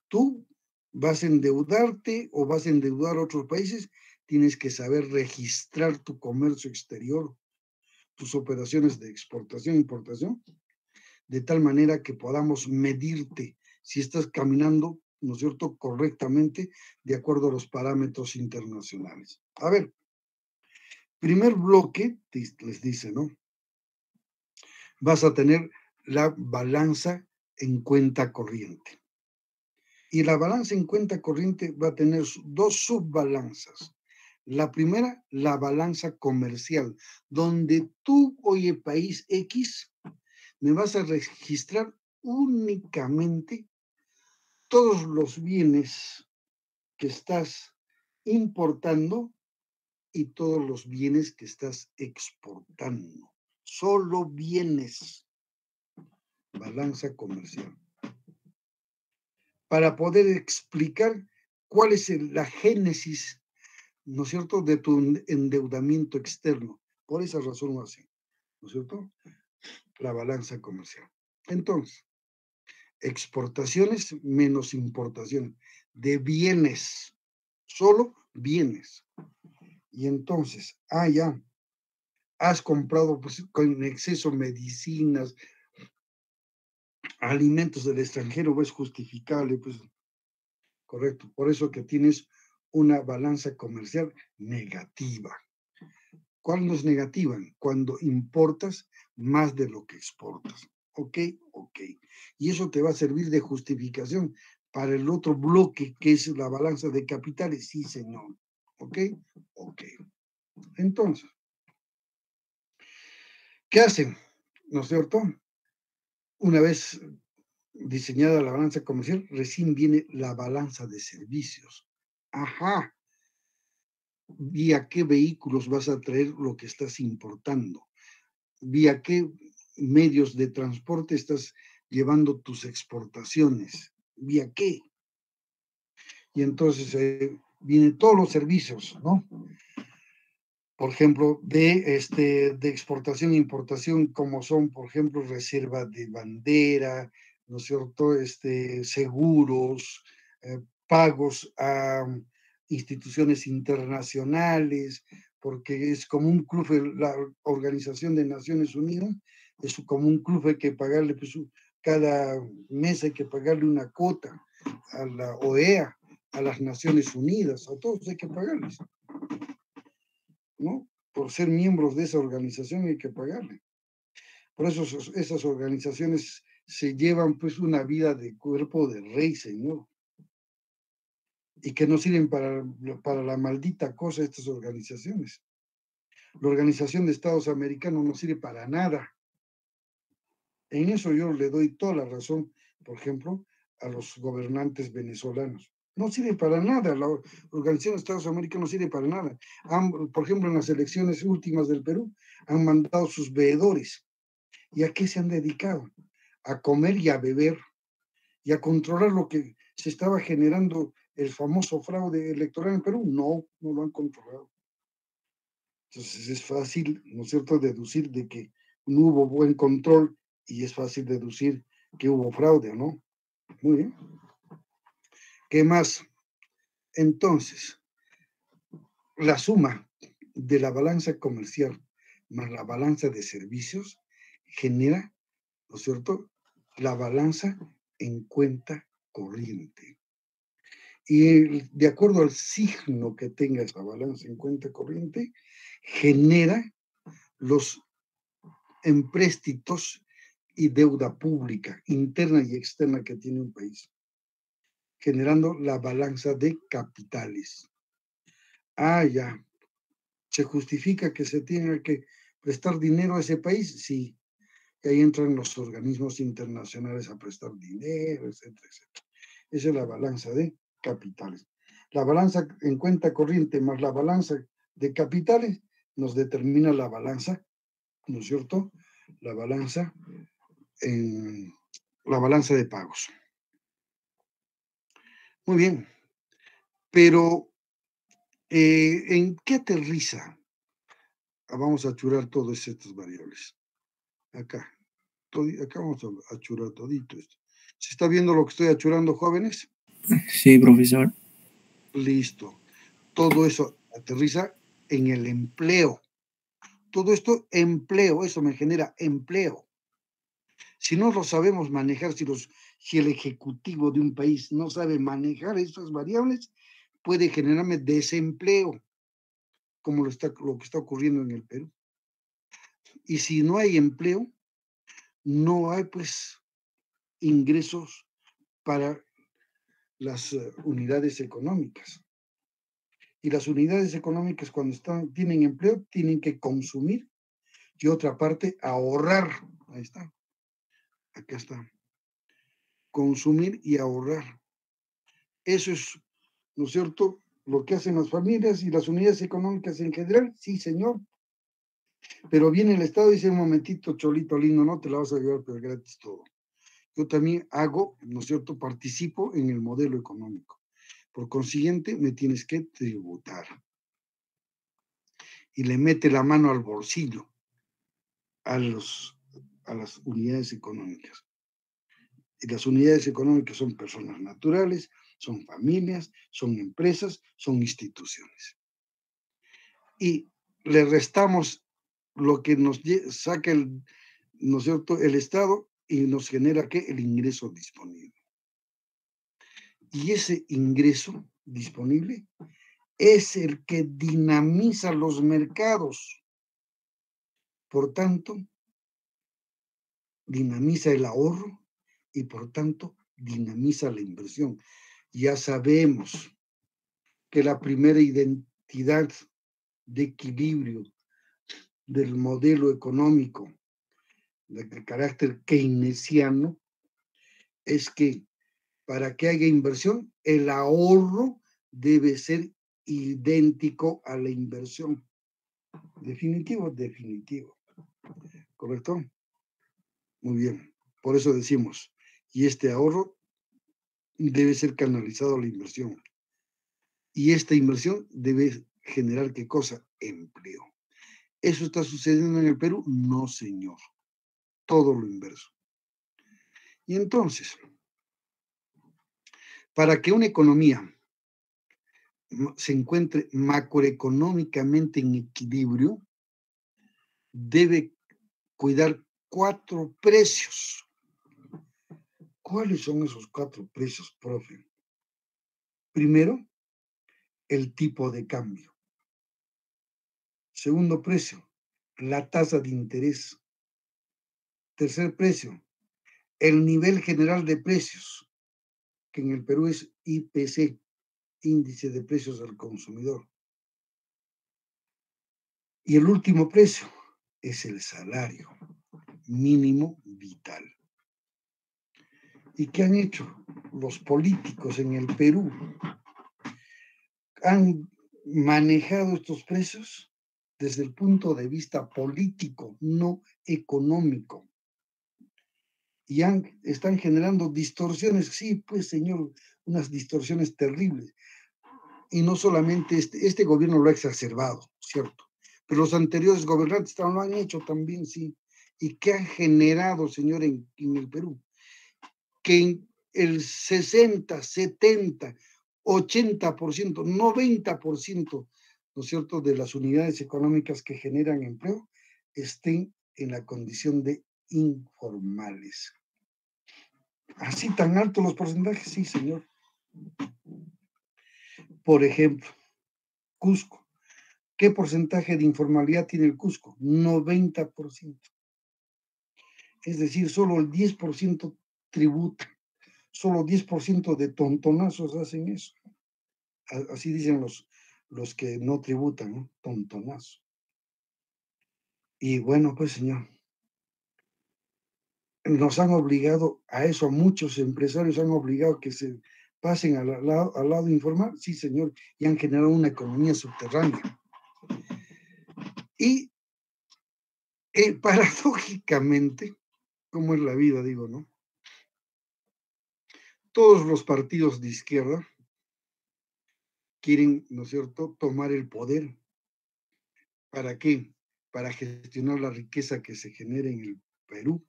tú vas a endeudarte o vas a endeudar a otros países, tienes que saber registrar tu comercio exterior, tus operaciones de exportación e importación, de tal manera que podamos medirte si estás caminando, ¿no es cierto?, correctamente de acuerdo a los parámetros internacionales. A ver, primer bloque, les dice, ¿no? vas a tener la balanza en cuenta corriente. Y la balanza en cuenta corriente va a tener dos subbalanzas. La primera, la balanza comercial, donde tú, oye, país X, me vas a registrar únicamente todos los bienes que estás importando y todos los bienes que estás exportando. Solo bienes. Balanza comercial. Para poder explicar cuál es la génesis, ¿no es cierto?, de tu endeudamiento externo. Por esa razón lo hace, ¿no es cierto? La balanza comercial. Entonces, exportaciones menos importación de bienes, solo bienes. Y entonces, ya, has comprado pues, con exceso medicinas, alimentos del extranjero, es justificable, pues, correcto. Por eso que tienes una balanza comercial negativa. ¿Cuál no es negativa? Cuando importas más de lo que exportas. ¿Ok? Ok. Y eso te va a servir de justificación para el otro bloque que es la balanza de capitales. Sí, señor. ¿Ok? Ok. Entonces, ¿qué hacen? ¿No es cierto? Una vez diseñada la balanza comercial, recién viene la balanza de servicios. Ajá. ¿Vía qué vehículos vas a traer lo que estás importando? ¿Vía qué medios de transporte estás llevando tus exportaciones? ¿Vía qué? Y entonces vienen todos los servicios, ¿no? Por ejemplo, de exportación e importación, como son, por ejemplo, reserva de bandera, ¿no es cierto? Seguros, pagos a instituciones internacionales, porque es como un club, la Organización de Naciones Unidas, es como un club, hay que pagarle, pues, cada mes hay que pagarle una cuota a la OEA, a las Naciones Unidas, a todos hay que pagarles, ¿no? Por ser miembros de esa organización hay que pagarle. Por eso esas organizaciones se llevan pues una vida de cuerpo de rey, señor. Y que no sirven para la maldita cosa estas organizaciones. La Organización de Estados Americanos no sirve para nada. En eso yo le doy toda la razón, por ejemplo, a los gobernantes venezolanos. No sirve para nada, la Organización de Estados Americanos no sirve para nada. Por ejemplo, en las elecciones últimas del Perú, han mandado sus veedores. ¿Y a qué se han dedicado? A comer y a beber y a controlar lo que se estaba generando el famoso fraude electoral en Perú. No, no lo han controlado. Entonces es fácil, ¿no es cierto?, deducir de que no hubo buen control y es fácil deducir que hubo fraude, ¿no? Muy bien. ¿Qué más? Entonces, la suma de la balanza comercial más la balanza de servicios genera, ¿no es cierto?, la balanza en cuenta corriente. Y de acuerdo al signo que tenga esa balanza en cuenta corriente, genera los empréstitos y deuda pública, interna y externa que tiene un país, generando la balanza de capitales. Ya. ¿Se justifica que se tenga que prestar dinero a ese país? Sí. Y ahí entran los organismos internacionales a prestar dinero, etcétera, etcétera. Esa es la balanza de capitales. La balanza en cuenta corriente más la balanza de capitales nos determina la balanza, ¿no es cierto? La balanza de pagos. Muy bien, pero ¿en qué aterriza? Vamos a achurar todas estas variables. Acá vamos a achurar todito esto. ¿Se está viendo lo que estoy achurando, jóvenes? Sí, profesor. Listo. Todo eso aterriza en el empleo. Todo esto, empleo, eso me genera empleo. Si no lo sabemos manejar, si el ejecutivo de un país no sabe manejar estas variables, puede generarme desempleo, como lo que está ocurriendo en el Perú. Y si no hay empleo, no hay pues ingresos para las unidades económicas. Y las unidades económicas cuando tienen empleo tienen que consumir y otra parte ahorrar. Ahí está. Acá está. Consumir y ahorrar. Eso es, ¿no es cierto?, lo que hacen las familias y las unidades económicas en general. Sí, señor. Pero viene el Estado y dice, un momentito, cholito lindo, no te la vas a llevar, pero gratis todo. Yo también hago, ¿no es cierto?, participo en el modelo económico. Por consiguiente, me tienes que tributar. Y le mete la mano al bolsillo a las unidades económicas. Y las unidades económicas son personas naturales, son familias, son empresas, son instituciones. Y le restamos lo que nos saca ¿no es cierto?, el Estado y nos genera ¿qué? El ingreso disponible. Y ese ingreso disponible es el que dinamiza los mercados. Por tanto, dinamiza el ahorro y por tanto dinamiza la inversión. Ya sabemos que la primera identidad de equilibrio del modelo económico de carácter keynesiano es que para que haya inversión, el ahorro debe ser idéntico a la inversión. Definitivo, definitivo. ¿Correcto? Muy bien. Por eso decimos, y este ahorro debe ser canalizado a la inversión. Y esta inversión debe generar ¿qué cosa? Empleo. ¿Eso está sucediendo en el Perú? No, señor. Todo lo inverso. Y entonces, para que una economía se encuentre macroeconómicamente en equilibrio, debe cuidar 4 precios. ¿Cuáles son esos 4 precios, profe? Primero, el tipo de cambio. Segundo precio, la tasa de interés. Tercer precio, el nivel general de precios, que en el Perú es IPC, Índice de Precios al Consumidor. Y el último precio es el salario mínimo vital. ¿Y qué han hecho los políticos en el Perú? Han manejado estos precios desde el punto de vista político, no económico. Y están generando distorsiones, sí, pues señor, unas distorsiones terribles. Y no solamente este gobierno lo ha exacerbado, ¿cierto? Pero los anteriores gobernantes lo han hecho también, sí. ¿Y qué ha generado, señor, en el Perú? Que el 60, 70, 80%, 90%, ¿no es cierto?, de las unidades económicas que generan empleo estén en la condición de informales. ¿Así tan altos los porcentajes? Sí, señor. Por ejemplo, Cusco. ¿Qué porcentaje de informalidad tiene el Cusco? 90%. Es decir, solo el 10% tributa. Solo 10% de tontonazos hacen eso. Así dicen los que no tributan, ¿no? Tontonazo. Y bueno, pues señor, nos han obligado a eso, muchos empresarios han obligado que se pasen al lado informal, sí señor, y han generado una economía subterránea. Y paradójicamente, como es la vida, digo, ¿no? Todos los partidos de izquierda quieren, ¿no es cierto?, tomar el poder. ¿Para qué? Para gestionar la riqueza que se genera en el Perú,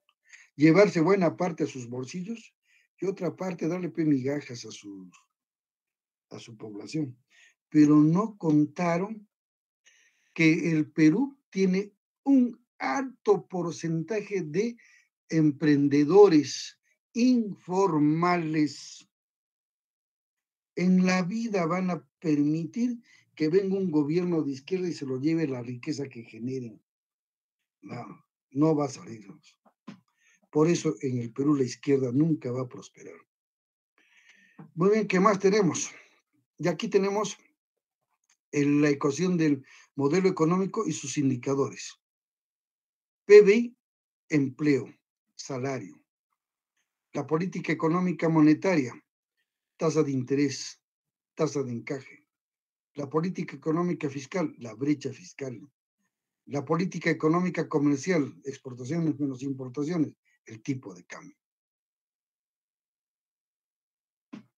llevarse buena parte a sus bolsillos y otra parte darle migajas a su población. Pero no contaron que el Perú tiene un alto porcentaje de emprendedores informales. En la vida van a permitir que venga un gobierno de izquierda y se lo lleve la riqueza que generen. No, no va a salir. Por eso en el Perú la izquierda nunca va a prosperar. Muy bien, ¿qué más tenemos? Y aquí tenemos la ecuación del modelo económico y sus indicadores. PBI, empleo, salario. La política económica monetaria, tasa de interés, tasa de encaje. La política económica fiscal, la brecha fiscal. La política económica comercial, exportaciones menos importaciones, el tipo de cambio.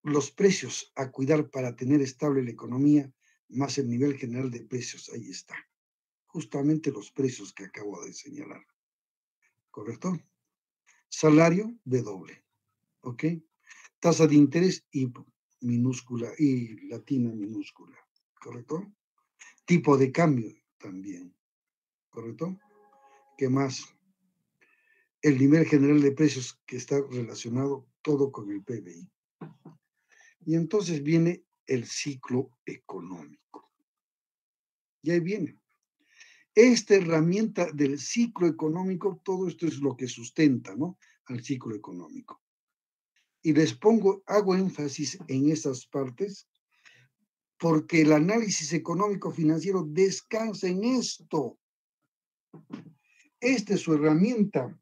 Los precios a cuidar para tener estable la economía, más el nivel general de precios, ahí está. Justamente los precios que acabo de señalar. ¿Correcto? Salario, W. ¿Ok? Tasa de interés, I minúscula, I latina minúscula. ¿Correcto? Tipo de cambio también. ¿Correcto? ¿Qué más? El nivel general de precios que está relacionado todo con el PBI. Y entonces viene el ciclo económico. Y ahí viene. Esta herramienta del ciclo económico, todo esto es lo que sustenta, ¿no?, al ciclo económico. Y les hago énfasis en esas partes, porque el análisis económico financiero descansa en esto. Esta es su herramienta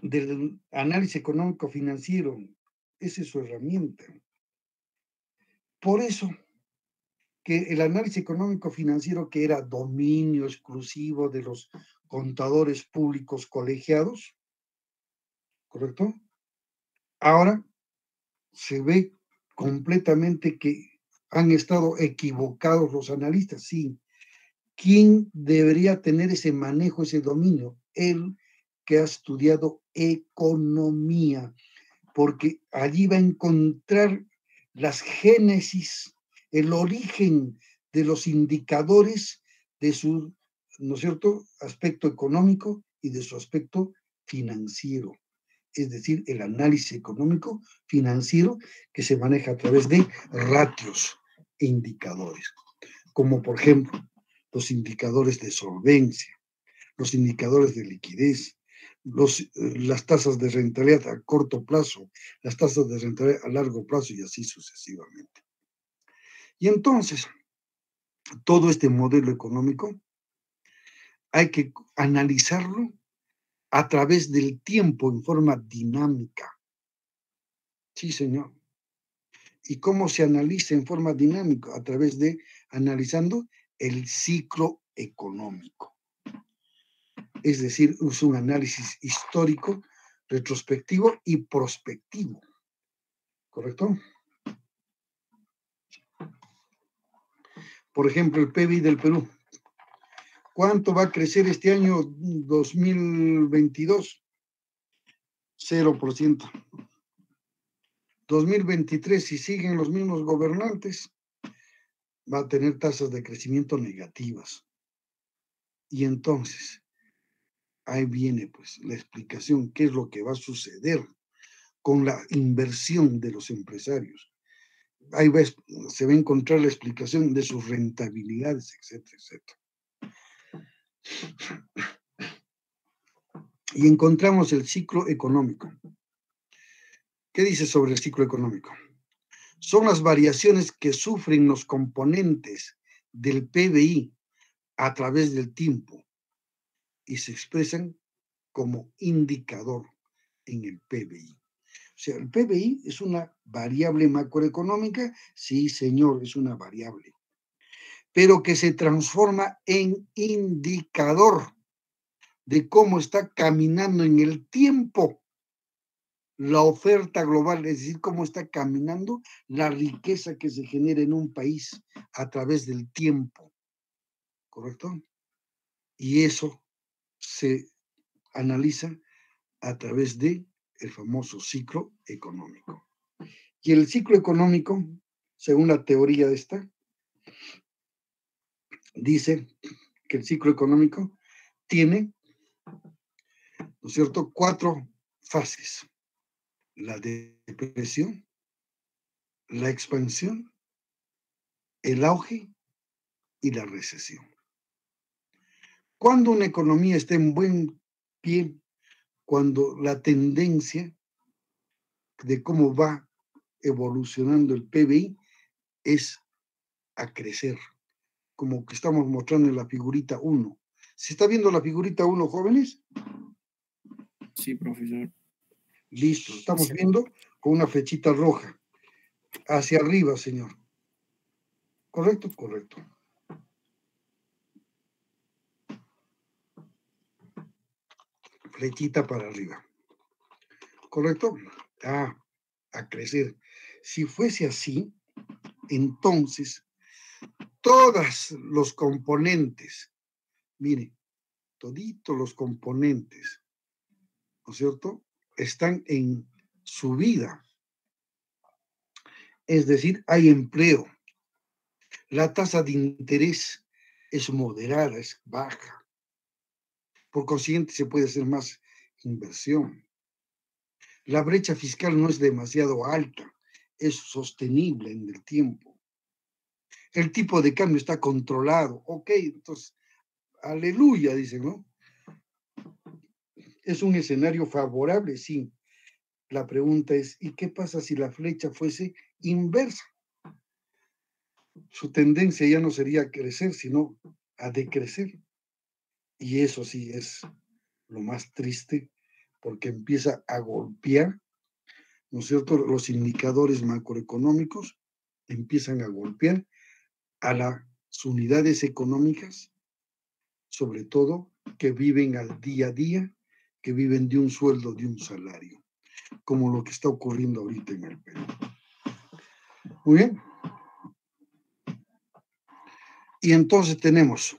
del análisis económico financiero. Esa es su herramienta. Por eso que el análisis económico financiero, que era dominio exclusivo de los contadores públicos colegiados, ¿correcto? Ahora se ve completamente que han estado equivocados los analistas, sí. ¿Quién debería tener ese manejo, ese dominio? El que ha estudiado economía, porque allí va a encontrar las génesis, el origen de los indicadores de su, ¿no es cierto?, aspecto económico y de su aspecto financiero. Es decir, el análisis económico financiero que se maneja a través de ratios e indicadores, como por ejemplo los indicadores de solvencia, los indicadores de liquidez, las tasas de rentabilidad a corto plazo, las tasas de rentabilidad a largo plazo y así sucesivamente. Y entonces, todo este modelo económico hay que analizarlo a través del tiempo en forma dinámica. Sí, señor. ¿Y cómo se analiza en forma dinámica? A través de analizando el ciclo económico. Es decir, es un análisis histórico, retrospectivo y prospectivo. ¿Correcto? Por ejemplo, el PBI del Perú. ¿Cuánto va a crecer este año 2022? 0%. 2023, si siguen los mismos gobernantes, va a tener tasas de crecimiento negativas. Y entonces, ahí viene pues la explicación, qué es lo que va a suceder con la inversión de los empresarios. Ahí se va a encontrar la explicación de sus rentabilidades, etcétera, etcétera. Y encontramos el ciclo económico. ¿Qué dice sobre el ciclo económico? Son las variaciones que sufren los componentes del PBI a través del tiempo y se expresan como indicador en el PBI. O sea, el PBI es una variable macroeconómica, sí, señor, es una variable, pero que se transforma en indicador de cómo está caminando en el tiempo la oferta global, es decir, cómo está caminando la riqueza que se genera en un país a través del tiempo, ¿correcto? Y eso se analiza a través de el famoso ciclo económico. Y el ciclo económico, según la teoría esta, dice que el ciclo económico tiene, ¿no es cierto?, 4 fases: la depresión, la expansión, el auge y la recesión. Cuando una economía está en buen pie cuando la tendencia de cómo va evolucionando el PBI es a crecer, como que estamos mostrando en la figurita 1. ¿Se está viendo la figurita 1, jóvenes? Sí, profesor. Listo, estamos viendo con una flechita roja. Hacia arriba, señor. ¿Correcto? Correcto. Flechita para arriba. ¿Correcto? A crecer. Si fuese así, entonces todos los componentes, mire, toditos los componentes, ¿no es cierto?, están en subida. Es decir, hay empleo. La tasa de interés es moderada, es baja. Por consiguiente, se puede hacer más inversión. La brecha fiscal no es demasiado alta, es sostenible en el tiempo. El tipo de cambio está controlado. Ok, entonces, aleluya, dicen, ¿no? ¿Es un escenario favorable? Sí. La pregunta es, ¿y qué pasa si la flecha fuese inversa? Su tendencia ya no sería a crecer, sino a decrecer. Y eso sí es lo más triste, porque empieza a golpear, ¿no es cierto? Los indicadores macroeconómicos empiezan a golpear a las unidades económicas, sobre todo que viven al día a día, que viven de un sueldo, de un salario, como lo que está ocurriendo ahorita en el Perú. Muy bien. Y entonces tenemos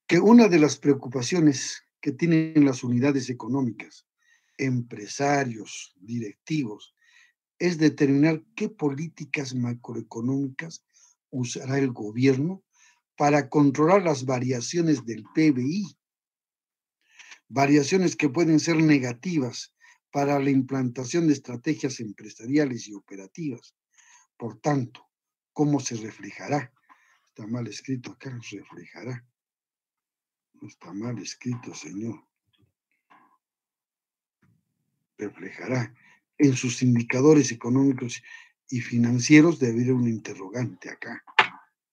que una de las preocupaciones que tienen las unidades económicas, empresarios, directivos, es determinar qué políticas macroeconómicas usará el gobierno para controlar las variaciones del PBI, variaciones que pueden ser negativas para la implantación de estrategias empresariales y operativas. Por tanto, ¿cómo se reflejará? Está mal escrito acá, reflejará. No está mal escrito, señor. Reflejará en sus indicadores económicos y financieros. Debe haber un interrogante acá.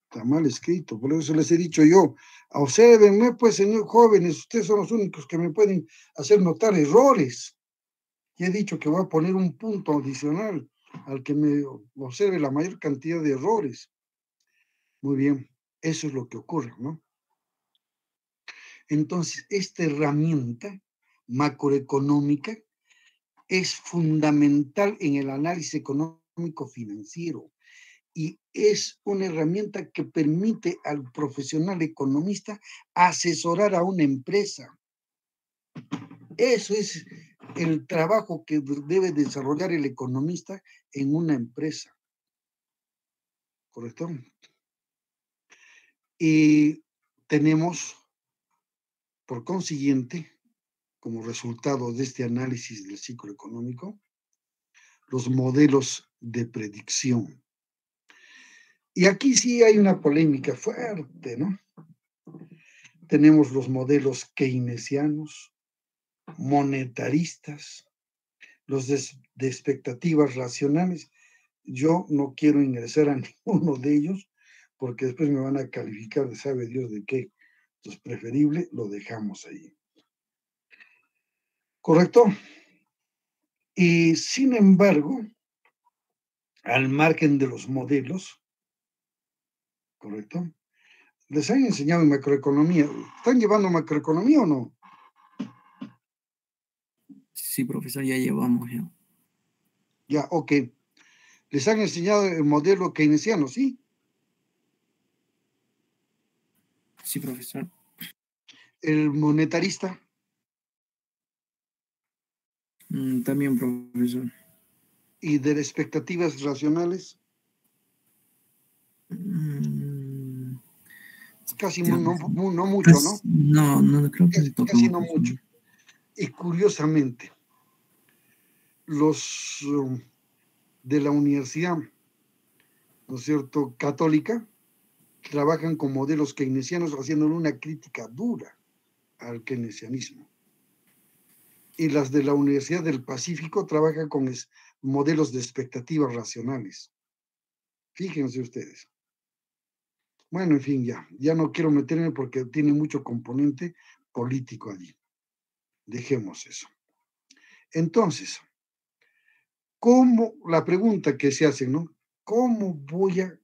Está mal escrito, por eso les he dicho yo, obsérvenme pues, señor jóvenes, ustedes son los únicos que me pueden hacer notar errores. Y he dicho que voy a poner un punto adicional al que me observe la mayor cantidad de errores. Muy bien, eso es lo que ocurre, ¿no? Entonces, esta herramienta macroeconómica es fundamental en el análisis económico financiero y es una herramienta que permite al profesional economista asesorar a una empresa. Eso es el trabajo que debe desarrollar el economista en una empresa. ¿Correcto? Y tenemos, por consiguiente, como resultado de este análisis del ciclo económico, los modelos de predicción. Y aquí sí hay una polémica fuerte, ¿no? Tenemos los modelos keynesianos, monetaristas, los de expectativas racionales. Yo no quiero ingresar a ninguno de ellos porque después me van a calificar de sabe Dios de qué. Entonces, preferible, lo dejamos ahí. ¿Correcto? Y sin embargo, al margen de los modelos, ¿correcto? Les han enseñado en macroeconomía. ¿Están llevando macroeconomía o no? Sí, profesor, ya llevamos ya. Ya, ok. Les han enseñado el modelo keynesiano, ¿sí? Sí, profesor. El monetarista. También, profesor. Y de las expectativas racionales. Mm, Casi ya, no mucho, ¿no? No creo que Casi tocamos no eso. mucho. Y curiosamente, los de la universidad, ¿no es cierto?, católica, trabajan con modelos keynesianos haciéndole una crítica dura. al keynesianismo. Y las de la Universidad del Pacífico trabajan con modelos de expectativas racionales. Fíjense ustedes. Bueno, en fin, ya no quiero meterme porque tiene mucho componente político allí. Dejemos eso. Entonces, la pregunta que se hace, ¿no? ¿Cómo voy a,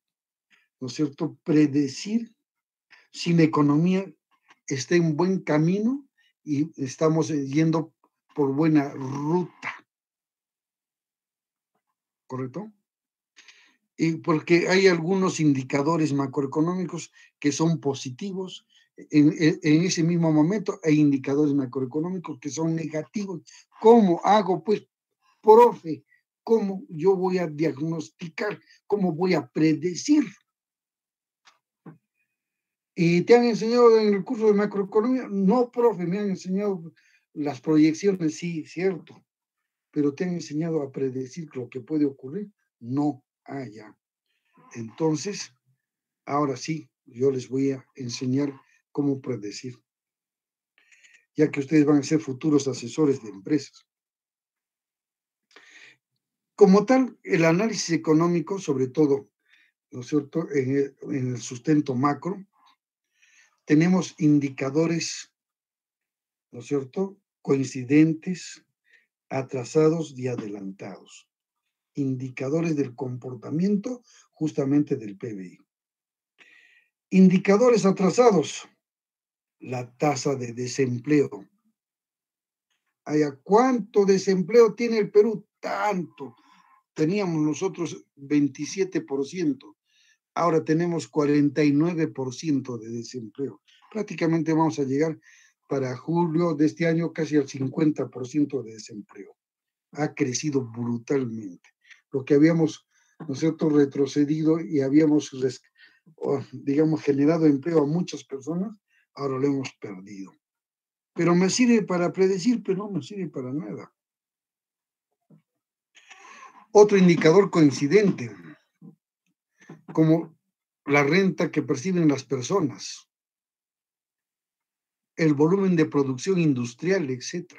¿no es cierto?, predecir si la economía está en buen camino y estamos yendo por buena ruta? ¿Correcto? Y porque hay algunos indicadores macroeconómicos que son positivos, en ese mismo momento hay indicadores macroeconómicos que son negativos. ¿Cómo hago, pues, profe? ¿Cómo yo voy a diagnosticar? ¿Cómo voy a predecir? ¿Y te han enseñado en el curso de macroeconomía? No, profe, me han enseñado las proyecciones, sí, cierto, pero ¿te han enseñado a predecir lo que puede ocurrir? No, ya. Entonces, ahora sí, yo les voy a enseñar cómo predecir, ya que ustedes van a ser futuros asesores de empresas. Como tal, el análisis económico, sobre todo, ¿no es cierto?, en el sustento macro, tenemos indicadores, ¿no es cierto?, coincidentes, atrasados y adelantados. Indicadores del comportamiento justamente del PBI. Indicadores atrasados, la tasa de desempleo. ¿Cuánto desempleo tiene el Perú? Tanto. Teníamos nosotros 27%, ahora tenemos 49% de desempleo. Prácticamente vamos a llegar para julio de este año casi al 50% de desempleo. Ha crecido brutalmente. Lo que habíamos, ¿no es cierto?, retrocedido y habíamos, digamos, generado empleo a muchas personas, ahora lo hemos perdido. Pero me sirve para predecir, pero no me sirve para nada. Otro indicador coincidente, como la renta que perciben las personas, el volumen de producción industrial, etc.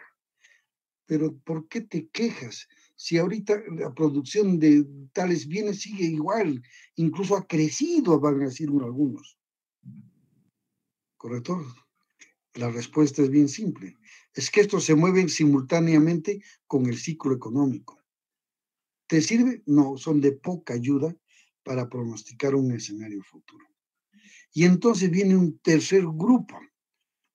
Pero ¿por qué te quejas? Si ahorita la producción de tales bienes sigue igual, incluso ha crecido, van a decir algunos. ¿Correcto? La respuesta es bien simple. Es que estos se mueven simultáneamente con el ciclo económico. ¿Te sirve? No, son de poca ayuda para pronosticar un escenario futuro. Y entonces viene un tercer grupo,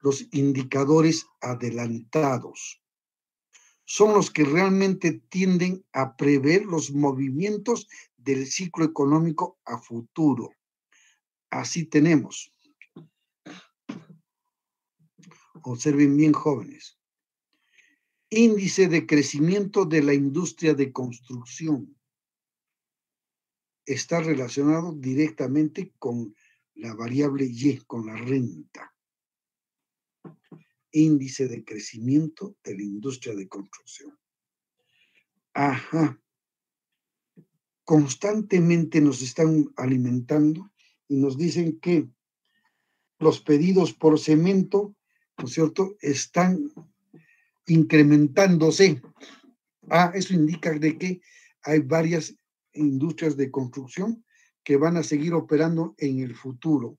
los indicadores adelantados. Son los que realmente tienden a prever los movimientos del ciclo económico a futuro. Así tenemos, observen bien jóvenes, índice de crecimiento de la industria de construcción. Está relacionado directamente con la variable Y, con la renta. Índice de crecimiento de la industria de construcción. Ajá. Constantemente nos están alimentando y nos dicen que los pedidos por cemento, ¿no es cierto?, están incrementándose. Eso indica de que hay varias industrias de construcción que van a seguir operando en el futuro.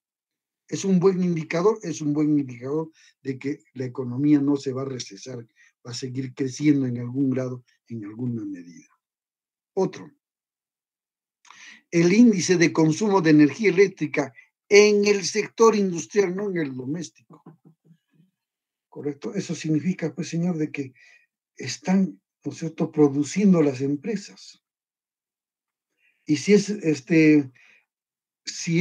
¿Es un buen indicador? Es un buen indicador de que la economía no se va a recesar, va a seguir creciendo en algún grado, en alguna medida. Otro, el índice de consumo de energía eléctrica en el sector industrial, no en el doméstico. ¿Correcto? Eso significa, pues, señor, de que están, ¿no es cierto?, produciendo las empresas. Y si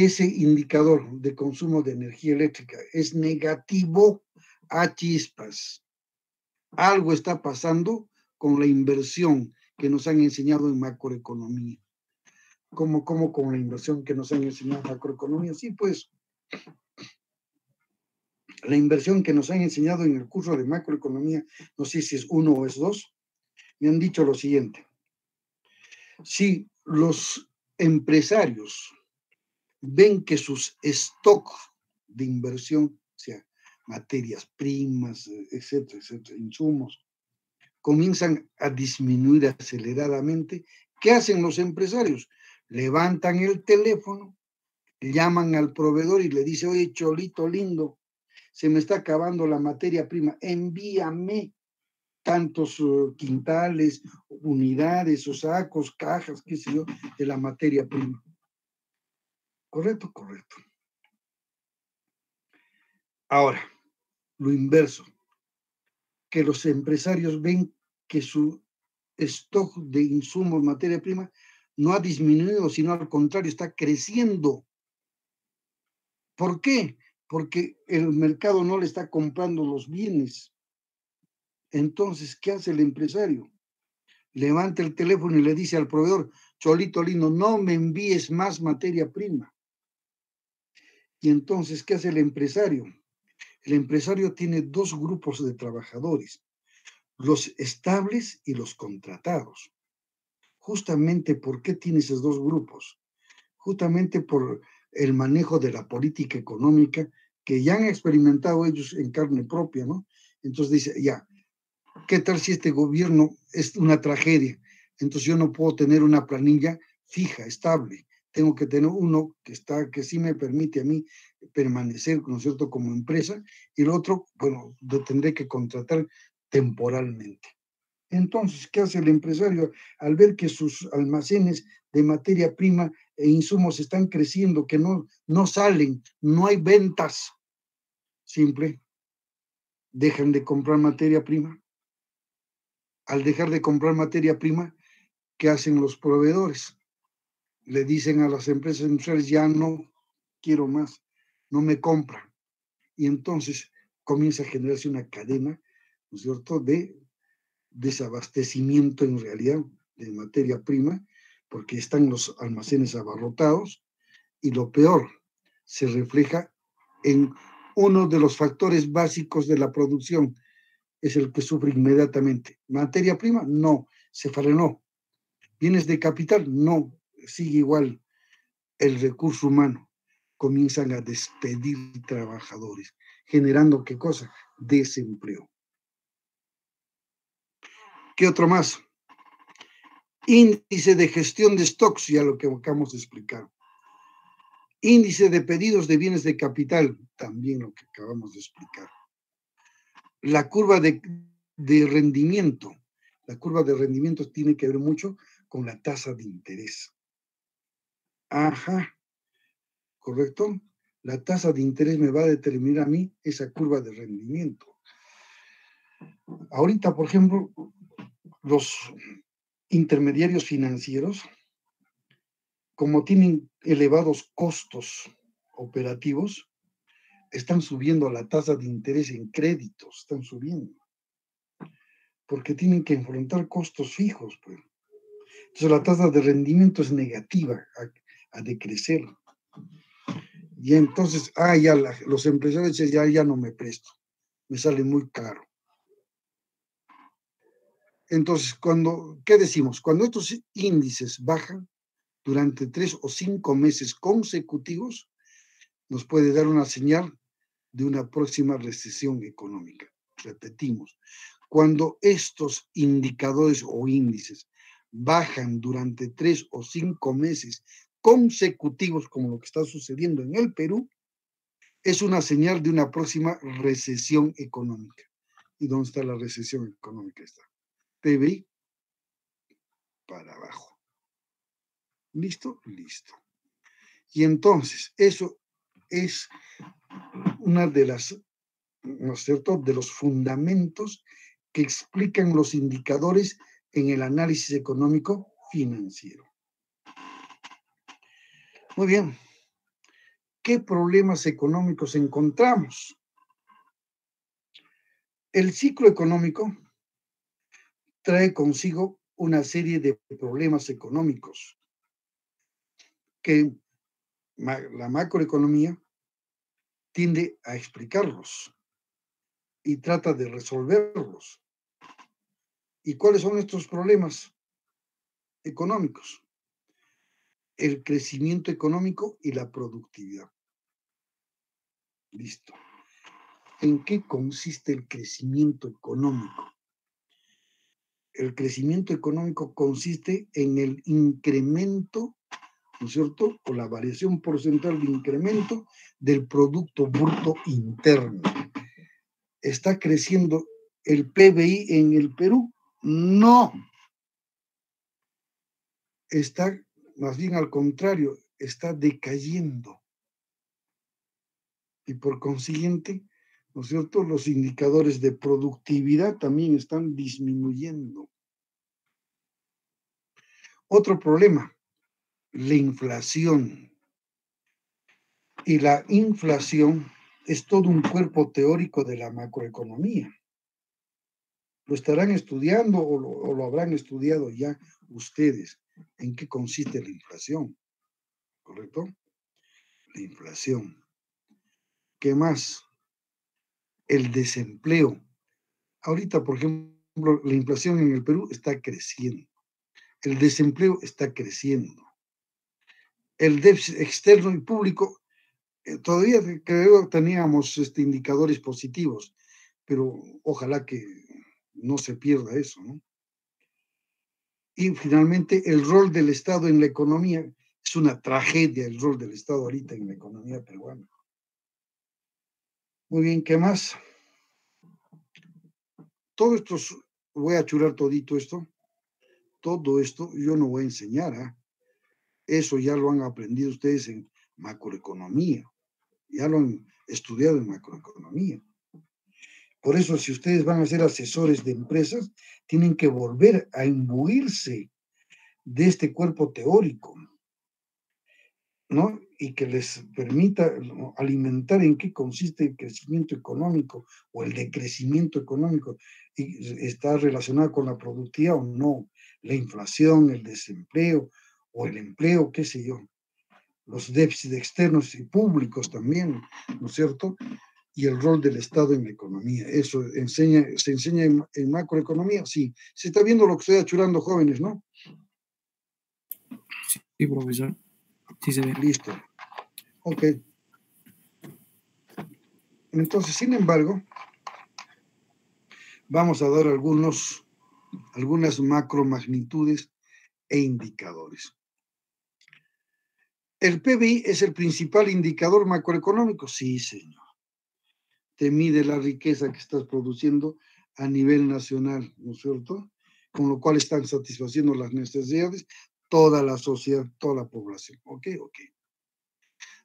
ese indicador de consumo de energía eléctrica es negativo, a chispas. Algo está pasando con la inversión que nos han enseñado en macroeconomía. ¿Cómo con la inversión que nos han enseñado en macroeconomía? Sí, pues, la inversión que nos han enseñado en el curso de macroeconomía, no sé si es 1 o es 2, me han dicho lo siguiente. Si los empresarios ven que sus stocks de inversión, o sea, materias primas, etcétera, etcétera, insumos, comienzan a disminuir aceleradamente. ¿Qué hacen los empresarios? Levantan el teléfono, llaman al proveedor y le dicen, oye, Cholito lindo, se me está acabando la materia prima, envíame tantos quintales, unidades o sacos, cajas, qué sé yo, de la materia prima. ¿Correcto? Correcto. Ahora, lo inverso, que los empresarios ven que su stock de insumos, materia prima, no ha disminuido, sino al contrario, está creciendo. ¿Por qué? Porque el mercado no le está comprando los bienes. Entonces, ¿qué hace el empresario? Levanta el teléfono y le dice al proveedor, Cholito lindo, no me envíes más materia prima. Y entonces, ¿qué hace el empresario? El empresario tiene dos grupos de trabajadores, los estables y los contratados. Justamente, ¿por qué tiene esos dos grupos? Justamente por el manejo de la política económica que ya han experimentado ellos en carne propia, ¿no? Entonces dice, ya, ¿qué tal si este gobierno es una tragedia? Entonces yo no puedo tener una planilla fija, estable. Tengo que tener uno que sí me permite a mí permanecer, ¿no es cierto?, como empresa, y el otro, bueno, lo tendré que contratar temporalmente. Entonces, ¿qué hace el empresario? Al ver que sus almacenes de materia prima e insumos están creciendo, que no salen, no hay ventas, simple, dejan de comprar materia prima. Al dejar de comprar materia prima, ¿qué hacen los proveedores? Le dicen a las empresas industriales, ya no quiero más, no me compran. Y entonces comienza a generarse una cadena, ¿no es cierto?, de desabastecimiento en realidad de materia prima, porque están los almacenes abarrotados, y lo peor, se refleja en uno de los factores básicos de la producción, es el que sufre inmediatamente. ¿Materia prima? No, se frenó. ¿Bienes de capital? No, sigue igual. El recurso humano. Comienzan a despedir trabajadores, generando ¿qué cosa? Desempleo. ¿Qué otro más? Índice de gestión de stocks, ya lo que acabamos de explicar. Índice de pedidos de bienes de capital, también lo que acabamos de explicar. La curva de rendimiento. La curva de rendimiento tiene que ver mucho con la tasa de interés. Ajá, ¿correcto? La tasa de interés me va a determinar a mí esa curva de rendimiento. Ahorita, por ejemplo, los intermediarios financieros, como tienen elevados costos operativos, están subiendo la tasa de interés en créditos, están subiendo, porque tienen que enfrentar costos fijos, pues. Entonces la tasa de rendimiento es negativa, a decrecer. Y entonces, ya los empresarios dicen, ya no me presto, me sale muy caro. Entonces, ¿qué decimos? Cuando estos índices bajan durante 3 o 5 meses consecutivos, nos puede dar una señal de una próxima recesión económica. Repetimos, cuando estos indicadores o índices bajan durante 3 o 5 meses consecutivos, como lo que está sucediendo en el Perú, es una señal de una próxima recesión económica. ¿Y dónde está la recesión económica? Está PBI para abajo. ¿Listo? Listo. Y entonces, eso es una de las, ¿no es cierto?, de los fundamentos que explican los indicadores en el análisis económico financiero. Muy bien. ¿Qué problemas económicos encontramos? El ciclo económico trae consigo una serie de problemas económicos que la macroeconomía tiende a explicarlos y trata de resolverlos. ¿Y cuáles son estos problemas económicos? El crecimiento económico y la productividad. Listo. en qué consiste el crecimiento económico. El crecimiento económico consiste en el incremento, ¿no es cierto?, o la variación porcentual de incremento del Producto Bruto Interno. ¿Está creciendo el PBI en el Perú? No. Está, más bien al contrario, está decayendo. Y por consiguiente, ¿no es cierto?, los indicadores de productividad también están disminuyendo. Otro problema, la inflación. Y la inflación es todo un cuerpo teórico de la macroeconomía. ¿Lo estarán estudiando o lo habrán estudiado ya ustedes? ¿En qué consiste la inflación? ¿Correcto? La inflación. ¿Qué más? El desempleo. Ahorita, por ejemplo, la inflación en el Perú está creciendo. El desempleo está creciendo. El déficit externo y público, todavía creo que teníamos indicadores positivos, pero ojalá que no se pierda eso, ¿no? Y finalmente, el rol del Estado en la economía. Es una tragedia el rol del Estado ahorita en la economía peruana. Muy bien, ¿qué más? Todo esto, voy a churar todito esto. Todo esto yo no voy a enseñar, ¿eh? Eso ya lo han aprendido ustedes en macroeconomía. Ya lo han estudiado en macroeconomía. Por eso, si ustedes van a ser asesores de empresas, tienen que volver a imbuirse de este cuerpo teórico, ¿no? Y que les permita, ¿no?, alimentar en qué consiste el crecimiento económico o el decrecimiento económico, y está relacionado con la productividad o no, la inflación, el desempleo o el empleo, qué sé yo, los déficits externos y públicos también, ¿no es cierto?, y el rol del Estado en la economía. Eso se enseña en macroeconomía, sí. Se está viendo lo que estoy achurando, jóvenes, ¿no? Sí, profesor. Sí se ve. Listo. Ok. Entonces, sin embargo, vamos a dar algunas macromagnitudes e indicadores. ¿El PBI es el principal indicador macroeconómico? Sí, señor. Te mide la riqueza que estás produciendo a nivel nacional, ¿no es cierto?, con lo cual están satisfaciendo las necesidades toda la sociedad, toda la población. Ok.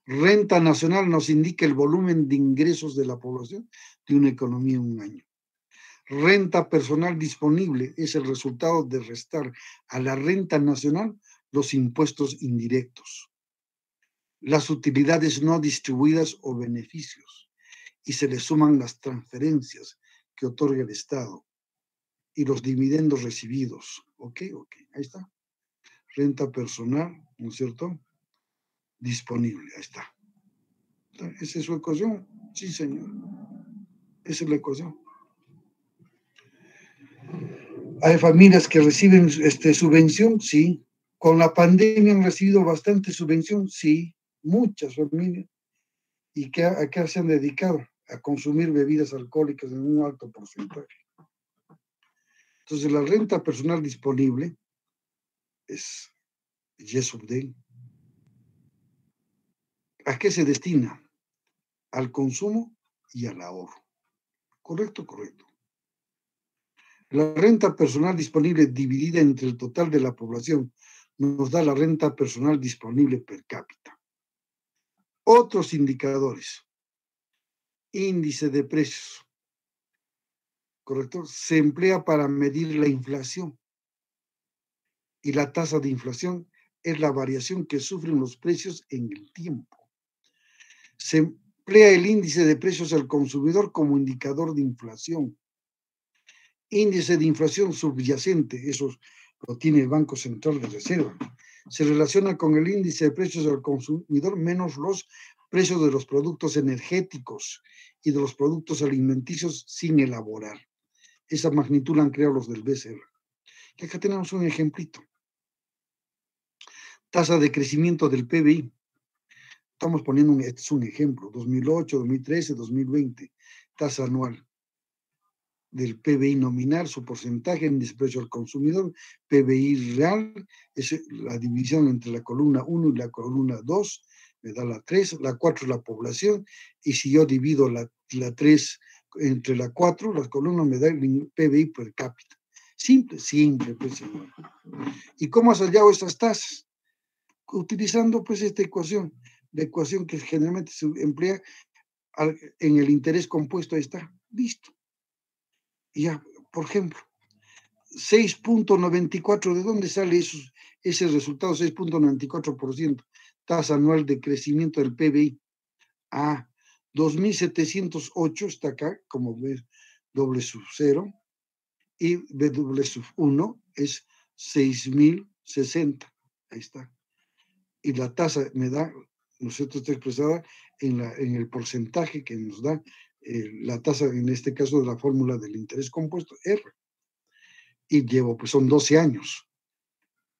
Renta nacional nos indica el volumen de ingresos de la población de una economía en un año. Renta personal disponible es el resultado de restar a la renta nacional los impuestos indirectos, las utilidades no distribuidas o beneficios, y se le suman las transferencias que otorga el Estado y los dividendos recibidos. Ok, ahí está. Renta personal, ¿no es cierto?, disponible, ahí está. ¿Esa es su ecuación? Sí, señor. Esa es la ecuación. ¿Hay familias que reciben subvención? Sí. ¿Con la pandemia han recibido bastante subvención? Sí, muchas familias. ¿Y a qué se han dedicado? A consumir bebidas alcohólicas en un alto porcentaje. Entonces, la renta personal disponible es YESUBDEN. ¿A qué se destina? Al consumo y al ahorro. Correcto. La renta personal disponible dividida entre el total de la población nos da la renta personal disponible per cápita. Otros indicadores. Índice de precios. ¿Correcto? Se emplea para medir la inflación. Y la tasa de inflación es la variación que sufren los precios en el tiempo. Se emplea el índice de precios al consumidor como indicador de inflación. Índice de inflación subyacente, eso lo tiene el Banco Central de Reserva. Se relaciona con el índice de precios al consumidor menos los precios de los productos energéticos y de los productos alimenticios sin elaborar. Esa magnitud la han creado los del BCR. Y acá tenemos un ejemplito. Tasa de crecimiento del PBI. Estamos poniendo es un ejemplo, 2008, 2013, 2020. tasa anual del PBI nominal, su porcentaje en desprecio al consumidor, PBI real, es la división entre la columna 1 y la columna 2, me da la 3, la 4 es la población, y si yo divido la 3 entre la 4, las columnas me da el PBI per cápita. Simple, simple, pues, señor. ¿Y cómo has hallado estas tasas? Utilizando, pues, esta ecuación, la ecuación que generalmente se emplea en el interés compuesto, ahí está, listo. Y ya, por ejemplo, 6.94, ¿de dónde sale ese resultado? 6.94%, tasa anual de crecimiento del PBI. Ah, 2.708 está acá, como ves, doble sub 0, y B doble sub 1 es 6.060, ahí está. Y la tasa me da, ¿no es cierto?, está expresada en el porcentaje que nos da la tasa, en este caso de la fórmula del interés compuesto, R. Y llevo, pues son 12 años.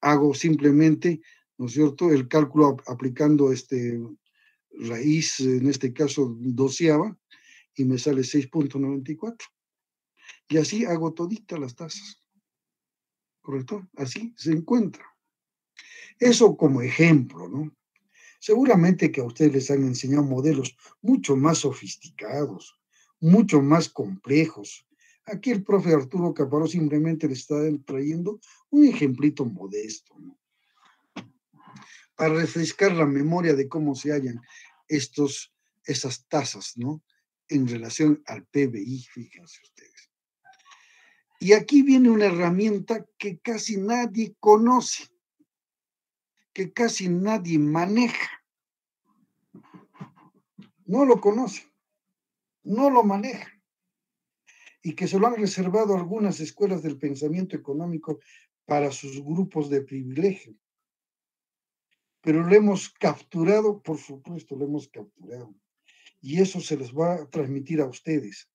Hago simplemente, ¿no es cierto?, el cálculo aplicando raíz, en este caso doceava, y me sale 6.94. Y así hago toditas las tasas. ¿Correcto? Así se encuentra. Eso como ejemplo, ¿no? Seguramente que a ustedes les han enseñado modelos mucho más sofisticados, mucho más complejos. Aquí el profe Arturo Caparrós simplemente le está trayendo un ejemplito modesto, ¿no?, para refrescar la memoria de cómo se hallan esas tasas, ¿no?, en relación al PBI, fíjense ustedes. Y aquí viene una herramienta que casi nadie conoce, que casi nadie maneja. No lo conoce, no lo maneja, y que se lo han reservado algunas escuelas del pensamiento económico para sus grupos de privilegio. Pero lo hemos capturado, por supuesto, lo hemos capturado. Y eso se les va a transmitir a ustedes.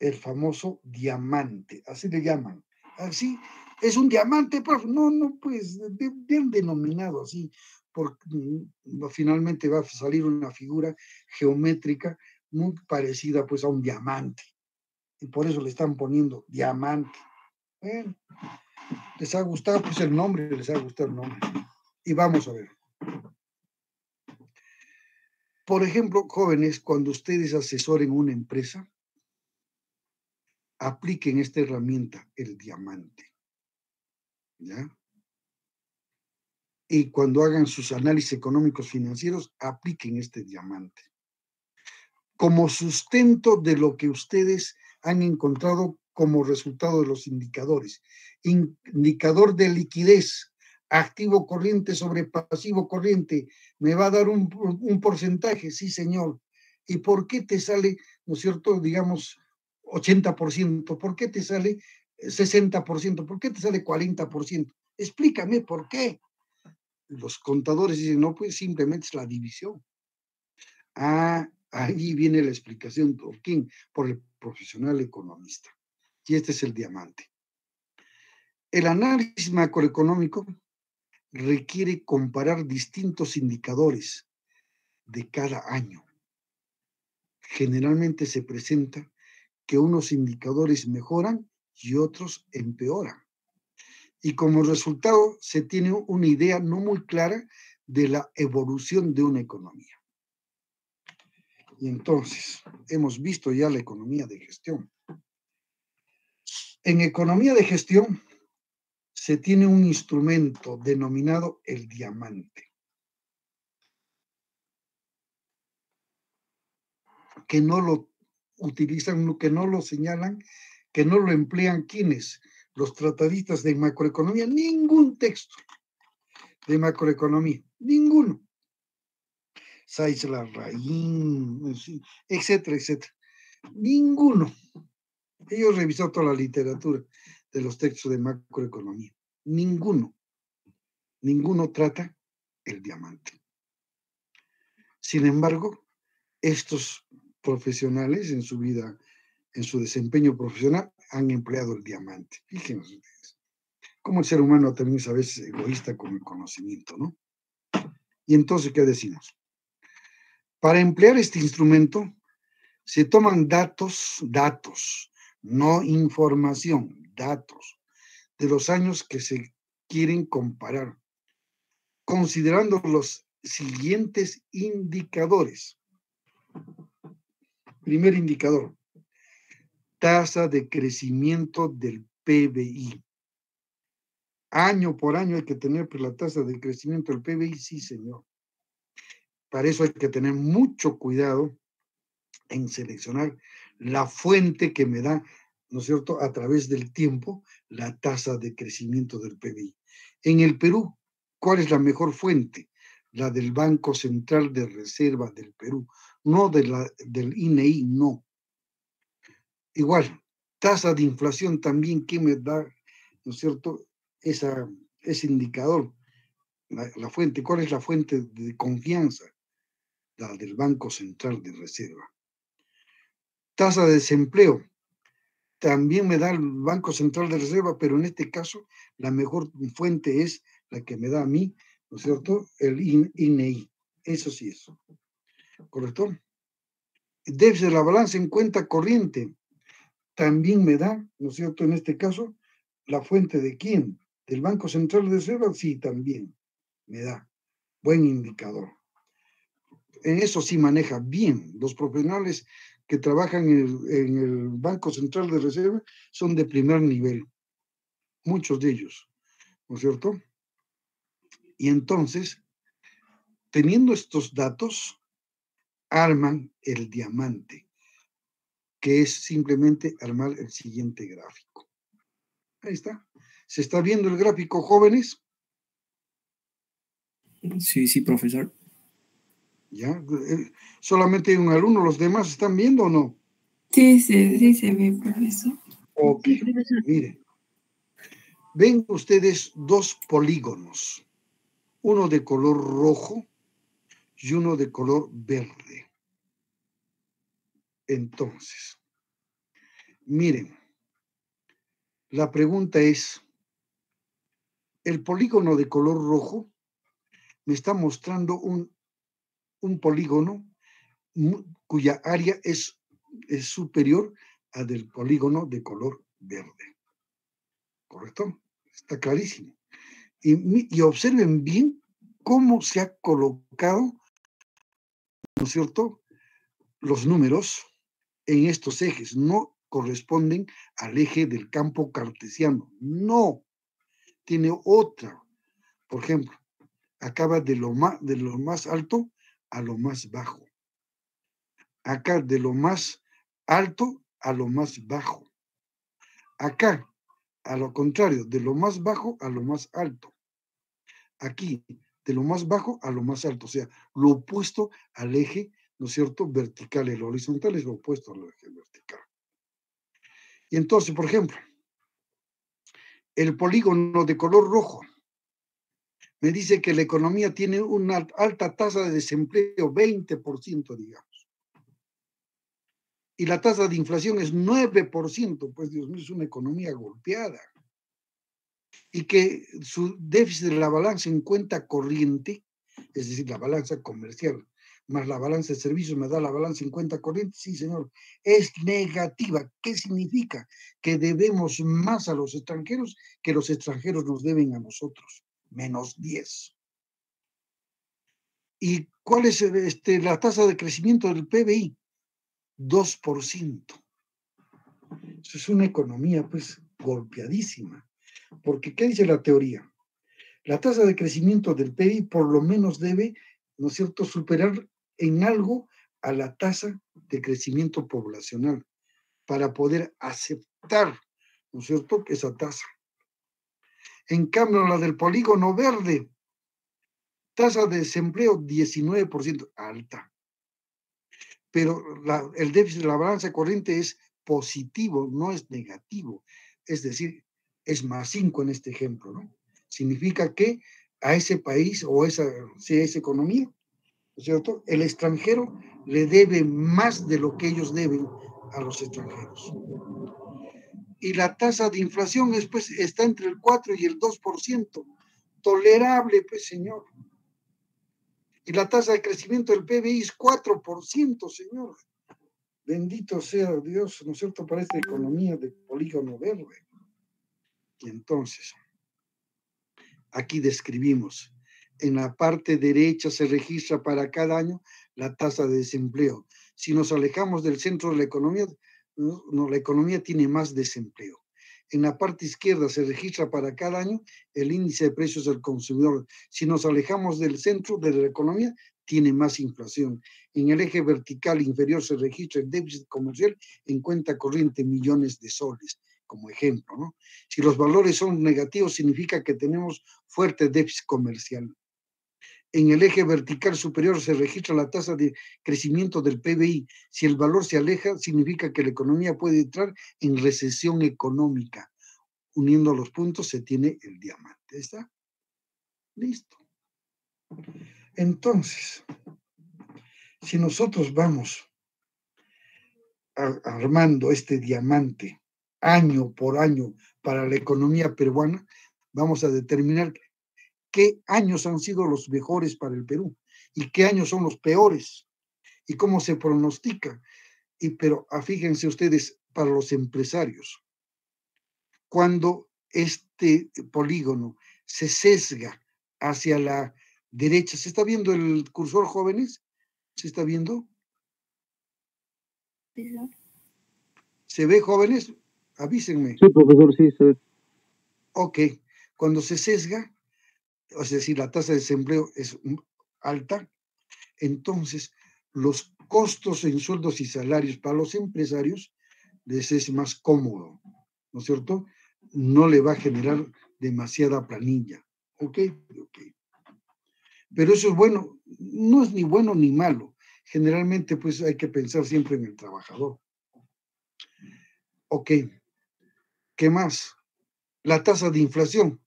El famoso diamante, así le llaman. Así, es un diamante, profe. No, pues, bien denominado así, porque finalmente va a salir una figura geométrica muy parecida, pues, a un diamante. Y por eso le están poniendo diamante. Bueno, les ha gustado, pues, el nombre, les ha gustado el nombre. Y vamos a ver. Por ejemplo, jóvenes, cuando ustedes asesoren una empresa, apliquen esta herramienta, el diamante, ¿ya? Y cuando hagan sus análisis económicos financieros, apliquen este diamante como sustento de lo que ustedes han encontrado como resultado de los indicadores. Indicador de liquidez, activo corriente sobre pasivo corriente, ¿me va a dar un porcentaje? Sí, señor. ¿Y por qué te sale, no es cierto, digamos, 80%? ¿Por qué te sale 60%? ¿Por qué te sale 40%? Explícame por qué. Los contadores dicen, no, pues simplemente es la división. Ah, ahí viene la explicación. ¿Por quién? Por el profesional economista. Y este es el diamante. El análisis macroeconómico requiere comparar distintos indicadores de cada año. Generalmente se presenta que unos indicadores mejoran y otros empeoran. Y como resultado se tiene una idea no muy clara de la evolución de una economía. Y entonces, hemos visto ya la economía de gestión. En economía de gestión se tiene un instrumento denominado el diamante, que no lo utilizan, que no lo señalan, que no lo emplean quienes, los tratadistas de macroeconomía, ningún texto de macroeconomía, ninguno. Sáenz Larraín, etcétera, etcétera. Ninguno. Ellos revisaron toda la literatura de los textos de macroeconomía. Ninguno trata el diamante. Sin embargo, estos profesionales en su vida, en su desempeño profesional, han empleado el diamante. Fíjense ustedes. Como el ser humano también es a veces egoísta con el conocimiento, ¿no? Y entonces, ¿qué decimos? Para emplear este instrumento, Se toman datos, no información, datos de los años que se quieren comparar, considerando los siguientes indicadores. Primer indicador, tasa de crecimiento del PBI. Año por año hay que tener la tasa de crecimiento del PBI, sí, señor. Para eso hay que tener mucho cuidado en seleccionar la fuente que me da, ¿no es cierto?, a través del tiempo, la tasa de crecimiento del PBI. En el Perú, ¿cuál es la mejor fuente? La del Banco Central de Reserva del Perú, no del INEI, no. Igual, tasa de inflación también, ¿qué me da, ¿no es cierto?, ese indicador? La fuente, ¿cuál es la fuente de confianza? La del Banco Central de Reserva. Tasa de desempleo, también me da el Banco Central de Reserva, pero en este caso la mejor fuente es la que me da a mí, ¿no es cierto?, el INEI. Eso sí es, ¿correcto? Déficit de la balanza en cuenta corriente, también me da, ¿no es cierto?, en este caso, la fuente de quién, del Banco Central de Reserva, sí, también me da. Buen indicador. En eso sí maneja bien. Los profesionales que trabajan en el Banco Central de Reserva son de primer nivel, muchos de ellos, ¿no es cierto? Y entonces, teniendo estos datos, arman el diamante, que es simplemente armar el siguiente gráfico. Ahí está. ¿Se está viendo el gráfico, jóvenes? Sí, sí, profesor. ¿Ya? ¿Solamente hay un alumno? ¿Los demás están viendo o no? Sí, sí se ve, profesor. Ok, Sí, profesor. miren. Ven ustedes dos polígonos, uno de color rojo y uno de color verde. Entonces, miren, la pregunta es, el polígono de color rojo me está mostrando un polígono cuya área es superior a del polígono de color verde. ¿Correcto? Está clarísimo. Y observen bien cómo se ha colocado, ¿no es cierto?, los números en estos ejes. No corresponden al eje del campo cartesiano. No. Tiene otra. Por ejemplo, acaba de lo más alto a lo más bajo. Acá de lo más alto a lo más bajo. Acá, a lo contrario, de lo más bajo a lo más alto. Aquí, de lo más bajo a lo más alto, o sea, lo opuesto al eje, ¿no es cierto?, vertical. El horizontal es lo opuesto al eje vertical. Y entonces, por ejemplo, el polígono de color rojo me dice que la economía tiene una alta tasa de desempleo, 20%, digamos. Y la tasa de inflación es 9%, pues Dios mío, es una economía golpeada. Y que su déficit de la balanza en cuenta corriente, es decir, la balanza comercial, más la balanza de servicios me da la balanza en cuenta corriente, sí, señor, es negativa. ¿Qué significa? Que debemos más a los extranjeros que los extranjeros nos deben a nosotros, -10. ¿Y cuál es la tasa de crecimiento del PBI? 2%. Eso es una economía, pues, golpeadísima. Porque, ¿qué dice la teoría? La tasa de crecimiento del PIB por lo menos debe, ¿no es cierto?, superar en algo a la tasa de crecimiento poblacional para poder aceptar, ¿no es cierto?, esa tasa. En cambio, la del polígono verde, tasa de desempleo 19%, alta. Pero el déficit de la balanza corriente es positivo, no es negativo. Es decir, es +5 en este ejemplo, ¿no? Significa que a ese país o esa economía, ¿no es cierto?, el extranjero le debe más de lo que ellos deben a los extranjeros. Y la tasa de inflación pues, está entre el 4 y el 2%. Tolerable, pues, señor. Y la tasa de crecimiento del PBI es 4%, señor. Bendito sea Dios, ¿no es cierto?, para esta economía de polígono verde. Y entonces, aquí describimos, en la parte derecha se registra para cada año la tasa de desempleo. Si nos alejamos del centro de la economía, la economía tiene más desempleo. En la parte izquierda se registra para cada año el índice de precios del consumidor. Si nos alejamos del centro de la economía, tiene más inflación. En el eje vertical inferior se registra el déficit comercial en cuenta corriente, millones de soles, como ejemplo, ¿no? Si los valores son negativos, significa que tenemos fuerte déficit comercial. En el eje vertical superior se registra la tasa de crecimiento del PBI. Si el valor se aleja, significa que la economía puede entrar en recesión económica. Uniendo los puntos se tiene el diamante. ¿Está? Listo. Entonces, si nosotros vamos armando este diamante año por año para la economía peruana, vamos a determinar qué años han sido los mejores para el Perú y qué años son los peores y cómo se pronostica. Pero fíjense ustedes, para los empresarios, cuando este polígono se sesga hacia la derecha, ¿se está viendo el cursor, jóvenes? ¿Se está viendo? ¿Se ve, jóvenes? Avísenme. Sí, profesor, sí, se ve. Ok, cuando se sesga, es decir, la tasa de desempleo es alta, entonces los costos en sueldos y salarios para los empresarios les es más cómodo, ¿no es cierto? No le va a generar demasiada planilla. Ok. Pero eso es bueno, no es ni bueno ni malo. Generalmente, pues hay que pensar siempre en el trabajador. Ok. ¿Qué más? La tasa de inflación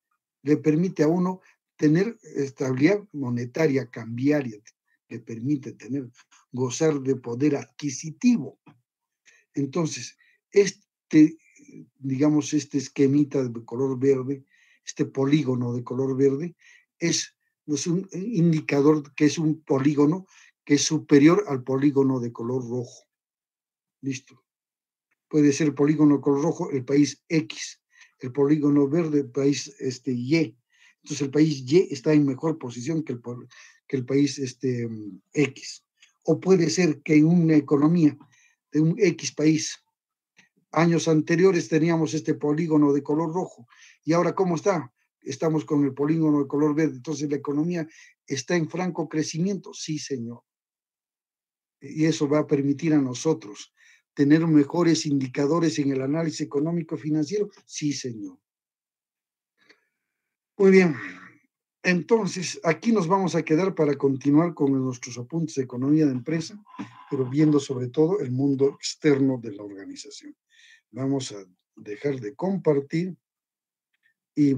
le permite a uno tener estabilidad monetaria, cambiaria, le permite gozar de poder adquisitivo. Entonces, digamos, este esquemita de color verde, este polígono de color verde, es un indicador que es un polígono que es superior al polígono de color rojo. Listo. Puede ser el polígono de color rojo, el país X, el polígono verde, el país Y. Entonces el país Y está en mejor posición que el país X. O puede ser que en una economía de un X país, años anteriores teníamos este polígono de color rojo, y ahora ¿cómo está? Estamos con el polígono de color verde, entonces la economía está en franco crecimiento, sí, señor. Y eso va a permitir a nosotros tener mejores indicadores en el análisis económico financiero, sí, señor. Muy bien, entonces aquí nos vamos a quedar para continuar con nuestros apuntes de economía de empresa, pero viendo sobre todo el mundo externo de la organización. Vamos a dejar de compartir